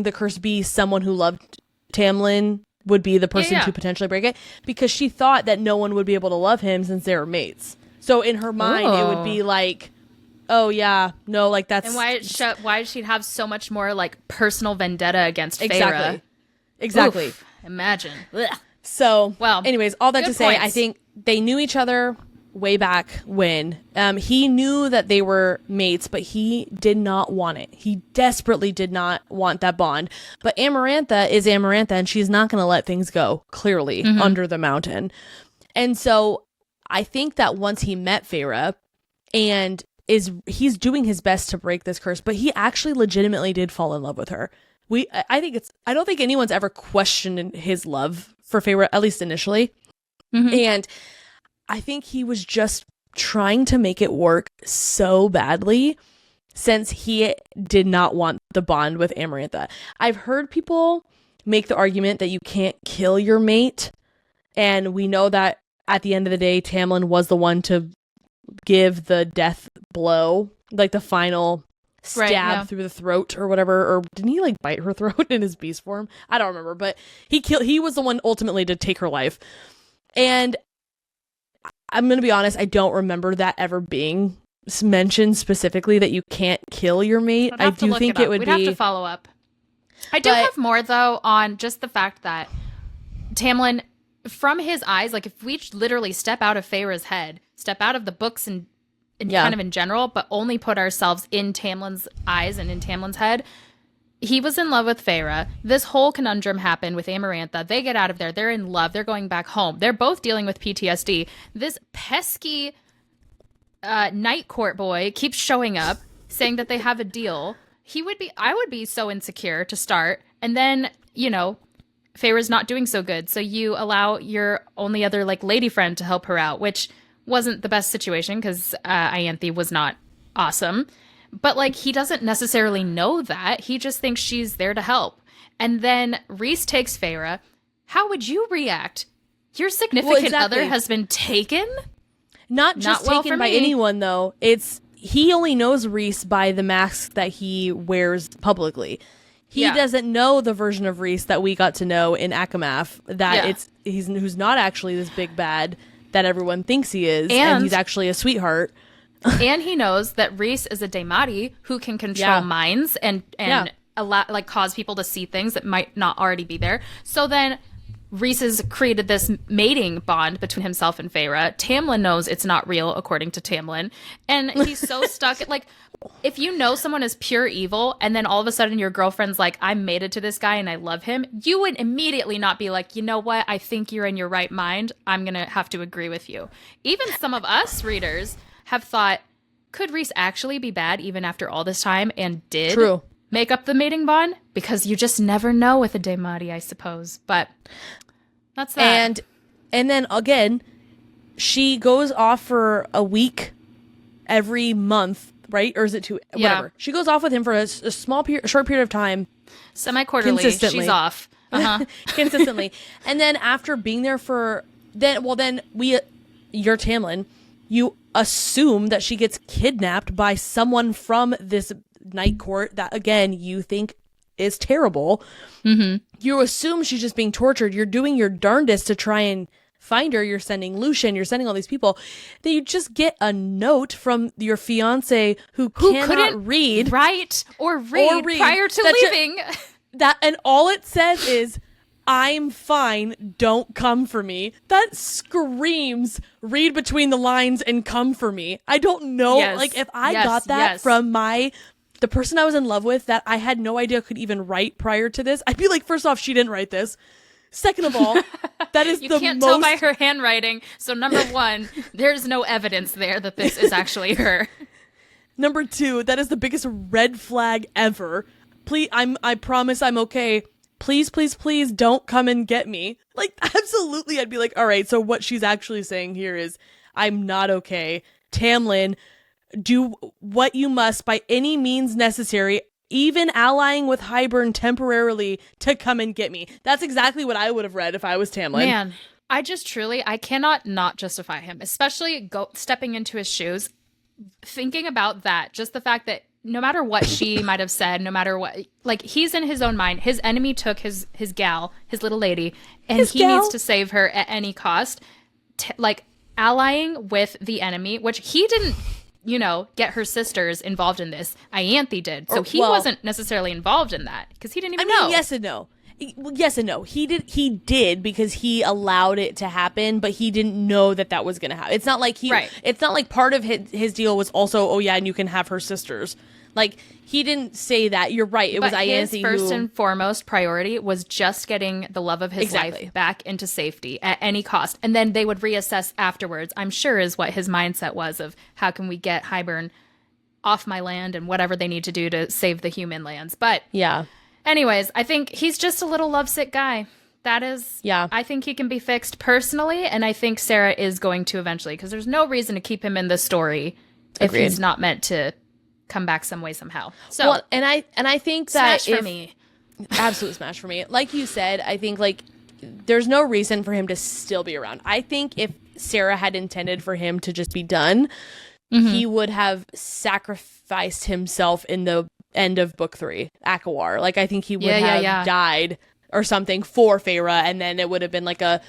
A: the curse be someone who loved Tamlin would be the person to potentially break it, because she thought that no one would be able to love him since they were mates. So in her mind, it would be like, oh yeah, no, like that's...
B: And why she'd have so much more like personal vendetta against Feyre.
A: Exactly.
B: Oof, imagine. Ugh.
A: So, well, anyways, all that to say,
B: points.
A: I think they knew each other way back when. He knew that they were mates, but he did not want it. He desperately did not want that bond. But Amarantha is Amarantha, and she's not going to let things go, clearly, under the mountain. And so I think that once he met Feyre, and he's doing his best to break this curse, but he actually legitimately did fall in love with her. I don't think anyone's ever questioned his love for Feyre, at least initially. And I think he was just trying to make it work so badly, since he did not want the bond with Amarantha. I've heard people make the argument that you can't kill your mate, and we know that at the end of the day, Tamlin was the one to give the death blow, like the final stab through the throat or whatever. Or didn't he like bite her throat in his beast form? I don't remember, but he was the one ultimately to take her life. And I'm going to be honest, I don't remember that ever being mentioned specifically, that you can't kill your mate. I do think it would
B: We'd have to follow up. I do have more, though, on just the fact that Tamlin, from his eyes, like if we literally step out of Feyre's head, step out of the books and kind of in general, but only put ourselves in Tamlin's eyes and in Tamlin's head, he was in love with Feyre. This whole conundrum happened with Amarantha. They get out of there. They're in love. They're going back home. They're both dealing with PTSD. This pesky night court boy keeps showing up saying that they have a deal. I would be so insecure to start. And then, Feyre's not doing so good. So you allow your only other lady friend to help her out, which wasn't the best situation because Ianthe was not awesome. But he doesn't necessarily know that. He just thinks she's there to help. And then Reese takes Feyre. How would you react? Your significant other has been taken?
A: Not taken by anyone, though. He only knows Reese by the mask that he wears publicly. He doesn't know the version of Reese that we got to know in Akamath, that who's not actually this big bad that everyone thinks he is, and he's actually a sweetheart.
B: And he knows that Reese is a Daimati who can control minds and cause people to see things that might not already be there. So then Reese has created this mating bond between himself and Feyre. Tamlin knows it's not real, according to Tamlin. And he's so stuck. If you know someone is pure evil, and then all of a sudden your girlfriend's like, I'm mated to this guy and I love him, you would immediately not be like, you know what? I think you're in your right mind. I'm going to have to agree with you. Even some of us readers have thought, could Rhys actually be bad even after all this time and did
A: True.
B: make up the mating bond? Because you just never know with a Daemati, I suppose. But that's that.
A: And then again, she goes off for a week every month, right? Or is it two?
B: Yeah.
A: Whatever. She goes off with him for a short period of time.
B: Semi-quarterly, she's off. Uh-huh.
A: Consistently. And then after being there for... Then you're Tamlin. You assume that she gets kidnapped by someone from this night court that, again, you think is terrible.
B: Mm-hmm.
A: You assume she's just being tortured. You're doing your darndest to try and find her. You're sending Lucian. You're sending all these people. Then you just get a note from your fiance who cannot read.
B: Write or read prior to leaving.
A: And all it says is, I'm fine, don't come for me. That screams, read between the lines and come for me. I don't know.
B: Yes.
A: Like, if I got that from the person I was in love with that I had no idea could even write prior to this, I'd be like, first off, she didn't write this. Second of all, that is
B: you can't tell by her handwriting. So number one, there's no evidence there that this is actually her.
A: Number two, that is the biggest red flag ever. Please, I promise I'm okay. Please, please, please don't come and get me. Like, absolutely, I'd be like, all right, so what she's actually saying here is, I'm not okay. Tamlin, do what you must by any means necessary, even allying with Hybern temporarily to come and get me. That's exactly what I would have read if I was Tamlin.
B: Man, I cannot not justify him, especially stepping into his shoes, thinking about that, just the fact that no matter what she might have said, no matter what, like, he's in his own mind. His enemy took his gal, his little lady, and he needs to save her at any cost. Like, allying with the enemy, which he didn't, get her sisters involved in this. Ianthe did. So he wasn't necessarily involved in that because he didn't even know.
A: Yes and no. Yes and no. He did because he allowed it to happen, but he didn't know that was going to happen. It's not like it's not like part of his deal was also, oh yeah, and you can have her sisters. Like, he didn't say that. You're right. It was Ianthe
B: his first and foremost priority was just getting the love of his life back into safety at any cost. And then they would reassess afterwards, I'm sure, is what his mindset was of how can we get Hybern off my land and whatever they need to do to save the human lands. But
A: yeah.
B: Anyways, I think he's just a little lovesick guy. That is, I think he can be fixed personally, and I think Sarah is going to eventually, because there's no reason to keep him in the story if he's not meant to come back some way somehow. So,
A: well, and I think that
B: smash for me.
A: Absolute smash for me. Like you said, I think there's no reason for him to still be around. I think if Sarah had intended for him to just be done, he would have sacrificed himself in the end of book 3, Akawar. Like, I think he would have died or something for Feyre, and then it would have been like a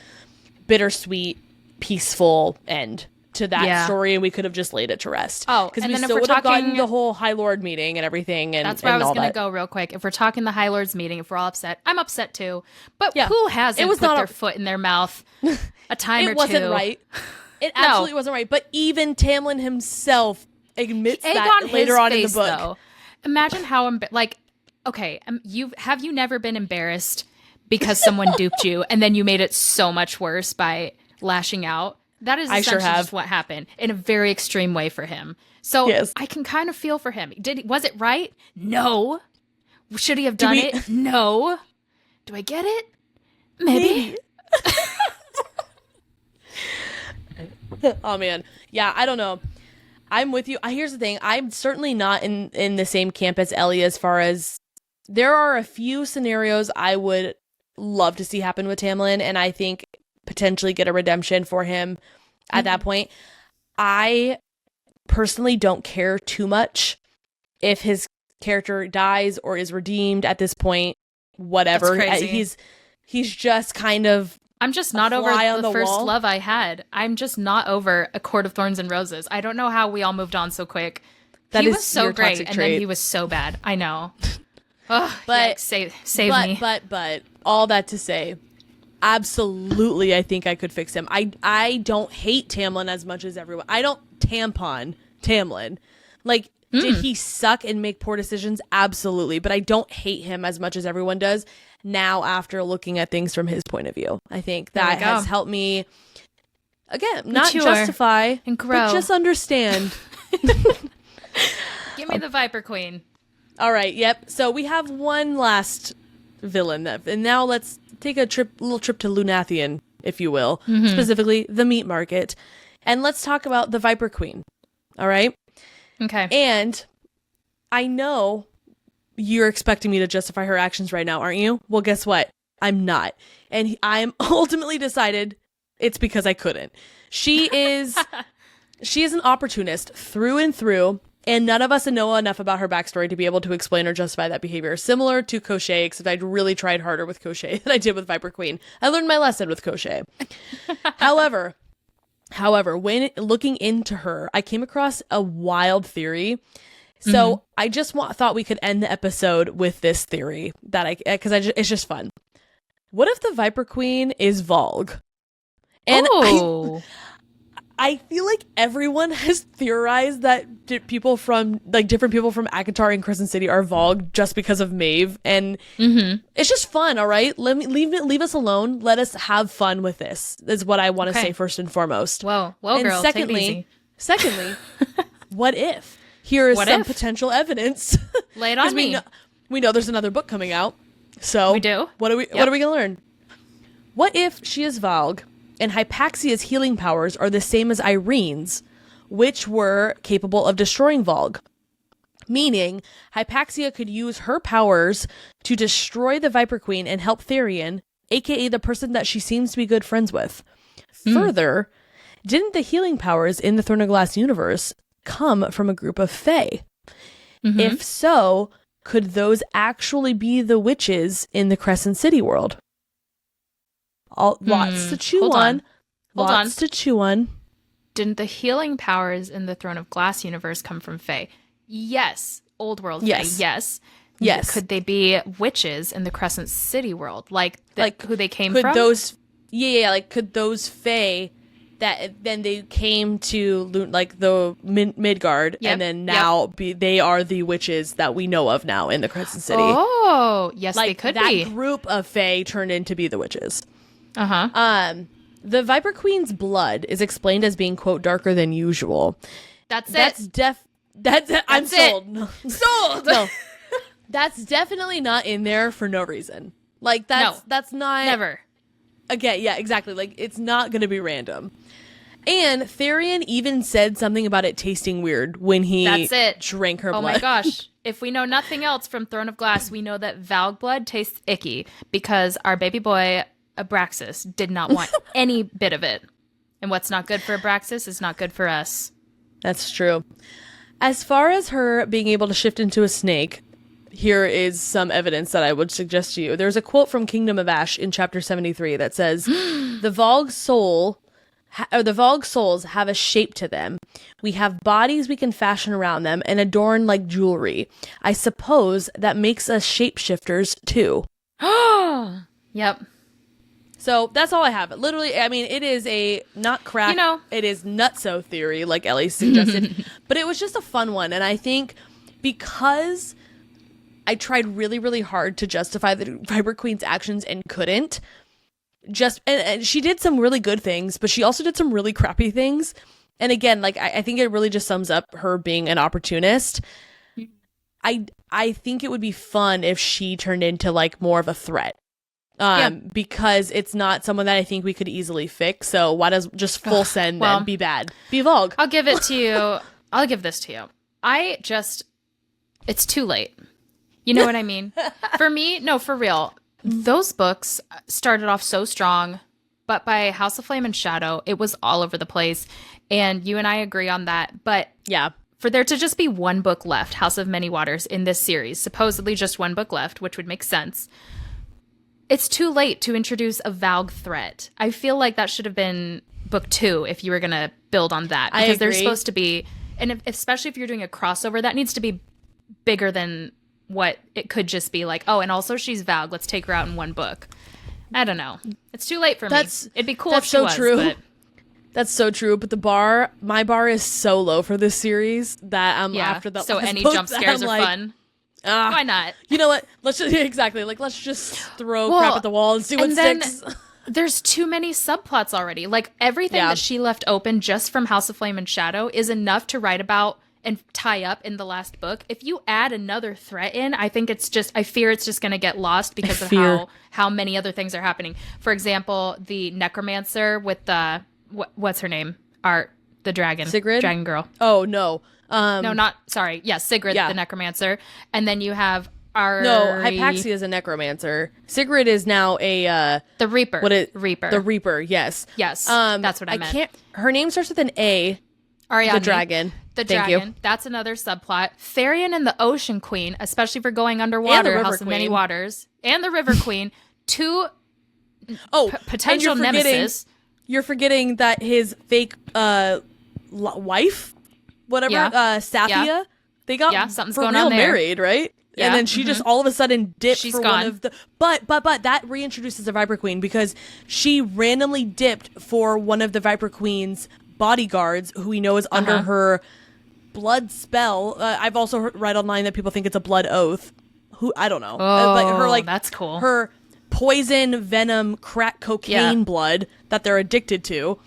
A: bittersweet, peaceful end to that story, and we could have just laid it to rest.
B: Oh,
A: because we still would have gotten the whole High Lord meeting and everything. And
B: that's where I was going to go real quick. If we're talking the High Lords meeting, if we're all upset, I'm upset too. But who hasn't put their foot in their mouth a time or two?
A: It wasn't right. It absolutely wasn't right. But even Tamlin himself admits that later on in the book.
B: Though, imagine how have you never been embarrassed because someone duped you and then you made it so much worse by lashing out? That is essentially just what happened in a very extreme way for him. So I can kind of feel for him. Was it right? No. Should he have done it? No. Do I get it? Maybe.
A: Oh man. Yeah, I don't know. I'm with you. Here's the thing. I'm certainly not in the same camp as Ellie as far as there are a few scenarios I would love to see happen with Tamlin, and I think potentially get a redemption for him at that point. I personally don't care too much if his character dies or is redeemed at this point. Whatever. He's just kind of
B: I'm just not over the first love I had. I'm just not over A Court of Thorns and Roses. I don't know how we all moved on so quick. He was so great, and then he was so bad. I know. Oh, but save me.
A: But all that to say, absolutely, I think I could fix him. I don't hate Tamlin as much as everyone. I don't tampon Tamlin. Like, did he suck and make poor decisions? Absolutely. But I don't hate him as much as everyone does now after looking at things from his point of view. I think that has helped me, again, not justify,
B: and grow.
A: but just understand.
B: Give me the Viper Queen.
A: All right, yep. So we have one last villain, and now let's take a little trip to Lunathian, if you will, specifically the meat market, and let's talk about the Viper Queen. All right?
B: Okay.
A: And I know you're expecting me to justify her actions right now, aren't you? Well, guess what? I'm not. And I'm ultimately decided it's because I couldn't. She is an opportunist through and through, and none of us know enough about her backstory to be able to explain or justify that behavior. Similar to Koschei, except I'd really tried harder with Koschei than I did with Viper Queen. I learned my lesson with Koschei. However, when looking into her, I came across a wild theory. So I just thought we could end the episode with this theory because it's just fun. What if the Viper Queen is Valg? And I feel like everyone has theorized that different people from acotar and Crescent City are Valg just because of Maeve, and it's just fun. All right, leave us alone. Let us have fun with this. Is what I want to say first and foremost.
B: Whoa,
A: and
B: girl.
A: Secondly, what if? Here is some potential evidence.
B: Lay it on me.
A: We know there's another book coming out. So
B: we do.
A: What are we gonna learn? What if she is Valg and Hypaxia's healing powers are the same as Irene's, which were capable of destroying Valg? Meaning, Hypaxia could use her powers to destroy the Viper Queen and help Therion, aka the person that she seems to be good friends with. Further, didn't the healing powers in the Throne of Glass universe come from a group of Fae? If so, could those actually be the witches in the Crescent City world? Lots to chew on. Lots to chew on.
B: Didn't the healing powers in the Throne of Glass universe come from Fae? Yes. Old world Fae, yes.
A: Yes.
B: Could they be witches in the Crescent City world? Like who they came
A: could
B: from?
A: Could those Fae that then they came to like the Midgard, and then now they are the witches that we know of now in the Crescent City.
B: Oh, yes, they could be.
A: That group of Fae turned into be the witches. The Viper Queen's blood is explained as being, quote, darker than usual. I'm sold.
B: Sold.
A: No, that's definitely not in there for no reason. Like that's not
B: never.
A: Again, yeah, exactly. Like it's not going to be random. And Therion even said something about it tasting weird when he drank her blood.
B: Oh my gosh. If we know nothing else from Throne of Glass, we know that Valg blood tastes icky because our baby boy Abraxas did not want any bit of it. And what's not good for Abraxas is not good for us.
A: That's true. As far as her being able to shift into a snake, here is some evidence that I would suggest to you. There's a quote from Kingdom of Ash in chapter 73 that says, the Valg souls have a shape to them. We have bodies we can fashion around them and adorn like jewelry. I suppose that makes us shapeshifters too.
B: Yep.
A: So that's all I have. Literally, I mean, it is a not crack. It is nutso theory, like Ellie suggested. But it was just a fun one. And I think because I tried really, really hard to justify the Viper Queen's actions and couldn't, and she did some really good things, but she also did some really crappy things. And again, like I think it really just sums up her being an opportunist. I think it would be fun if she turned into like more of a threat. Because it's not someone that I think we could easily fix. So why does just full send then be bad? Be Valg.
B: I'll give it to you. I'll give this to you. It's too late. You know what I mean? For me, no, for real. Those books started off so strong, but by House of Flame and Shadow, it was all over the place. And you and I agree on that. But
A: yeah,
B: for there to just be one book left, House of Many Waters, in this series, supposedly just one book left, which would make sense. It's too late to introduce a Valg threat. I feel like that should have been book 2 if you were going to build on that. Because there's supposed to be, and especially if you're doing a crossover, that needs to be bigger than what it could just be like, oh, and also she's Valg. Let's take her out in one book. I don't know. It's too late for me. It'd be cool if she was.
A: True.
B: But
A: that's so true. But my bar is so low for this series that after the
B: so any jump scares are fun. Why not?
A: You know what? Let's just throw crap at the wall and see what sticks.
B: There's too many subplots already. Like everything that she left open just from House of Flame and Shadow is enough to write about and tie up in the last book. If you add another threat in, I fear it's just going to get lost because of how many other things are happening. For example, the necromancer with the what's her name? The dragon.
A: Sigrid?
B: Dragon girl.
A: Oh, no.
B: Sigrid, the necromancer. And then you have
A: Hypaxia is a necromancer. Sigrid is now a
B: the Reaper.
A: Reaper. The Reaper, yes.
B: Yes. That's what I meant.
A: Her name starts with an A.
B: Ariadne.
A: The dragon.
B: Thank you. That's another subplot. Therian and the Ocean Queen, especially for going underwater, House of Many Waters, and the River Queen, two potential nemesis.
A: You're forgetting that his fake wife, whatever, Safia, they got
B: something's
A: for
B: going
A: real
B: on there.
A: Married, right? Yeah. And then she just all of a sudden dipped for
B: gone.
A: one of the... But that reintroduces the Viper Queen because she randomly dipped for one of the Viper Queen's bodyguards who we know is under her blood spell. I've also read online that people think it's a blood oath. Who I don't know.
B: That's cool.
A: Her poison, venom, crack cocaine blood that they're addicted to.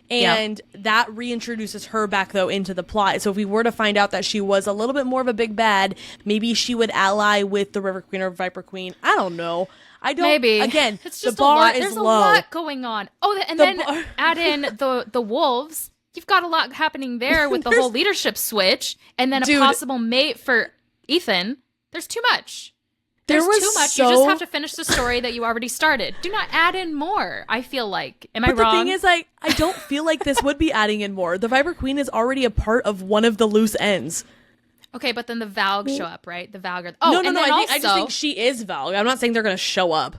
A: And that reintroduces her back, though, into the plot. So if we were to find out that she was a little bit more of a big bad, maybe she would ally with the River Queen or Viper Queen. I don't know. I don't.
B: Maybe.
A: Again,
B: it's just
A: the bar
B: There's
A: is
B: a
A: low.
B: lot going on. Oh, and then add in the wolves. You've got a lot happening there with the whole leadership switch. And then a possible mate for Ethan. There's too much. There's too much. You just have to finish the story that you already started. Do not add in more, I feel like. Am I wrong?
A: But the thing is, I don't feel like this would be adding in more. The Viper Queen is already a part of one of the loose ends.
B: Okay, but then the Valg show up, right? The Valg are...
A: No. I just think she is Valg. I'm not saying they're going to show up.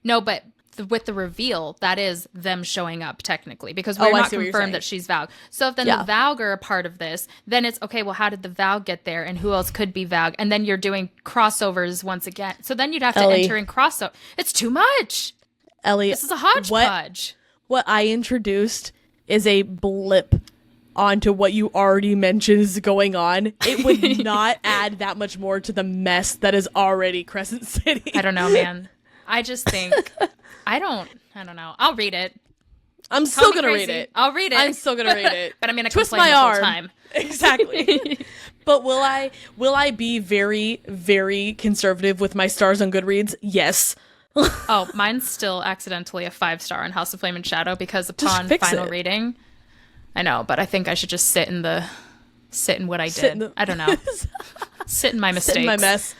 B: No, but with the reveal, that is them showing up, technically, because we're not confirmed that she's Valg. So if then the Valg are a part of this, then it's, okay, well, how did the Valg get there, and who else could be Valg? And then you're doing crossovers once again. So then you'd have to enter in crossover. It's too much!
A: Ellie,
B: this is a hodgepodge.
A: What I introduced is a blip onto what you already mentioned is going on. It would not add that much more to the mess that is already Crescent City.
B: I don't know, man. I just think... I don't know. I'll read it.
A: I'm still going to read it.
B: I'll read it.
A: I'm still going to read it.
B: But I'm going to
A: twist
B: complain
A: my
B: the
A: arm.
B: whole time.
A: Exactly. But will I be very, very conservative with my stars on Goodreads? Yes.
B: Oh, mine's still accidentally a 5-star on House of Flame and Shadow because upon final reading, I know, but I think I should just sit in what I did. I don't know. Sit in my mistakes.
A: Sit in my mess.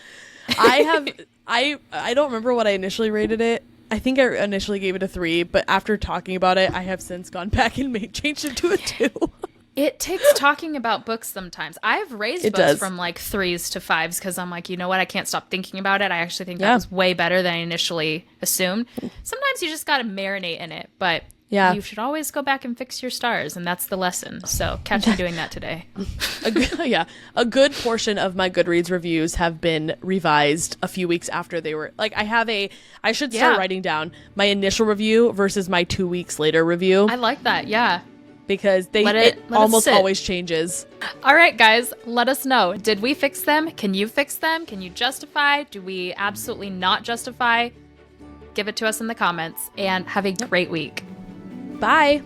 A: I don't remember what I initially rated it. I think I initially gave it a 3, but after talking about it, I have since gone back and changed it to a 2.
B: It takes talking about books sometimes. I've raised books from like 3s to 5s because I'm like, you know what? I can't stop thinking about it. I actually think that was way better than I initially assumed. Sometimes you just got to marinate in it, but you should always go back and fix your stars, and that's the lesson. So catch me doing that today.
A: A good portion of my Goodreads reviews have been revised a few weeks after they were like. I should start writing down my initial review versus my 2 weeks later review.
B: I like that. Yeah.
A: Because it almost always changes.
B: All right, guys, let us know. Did we fix them? Can you fix them? Can you justify? Do we absolutely not justify? Give it to us in the comments, and have a great week.
A: Bye.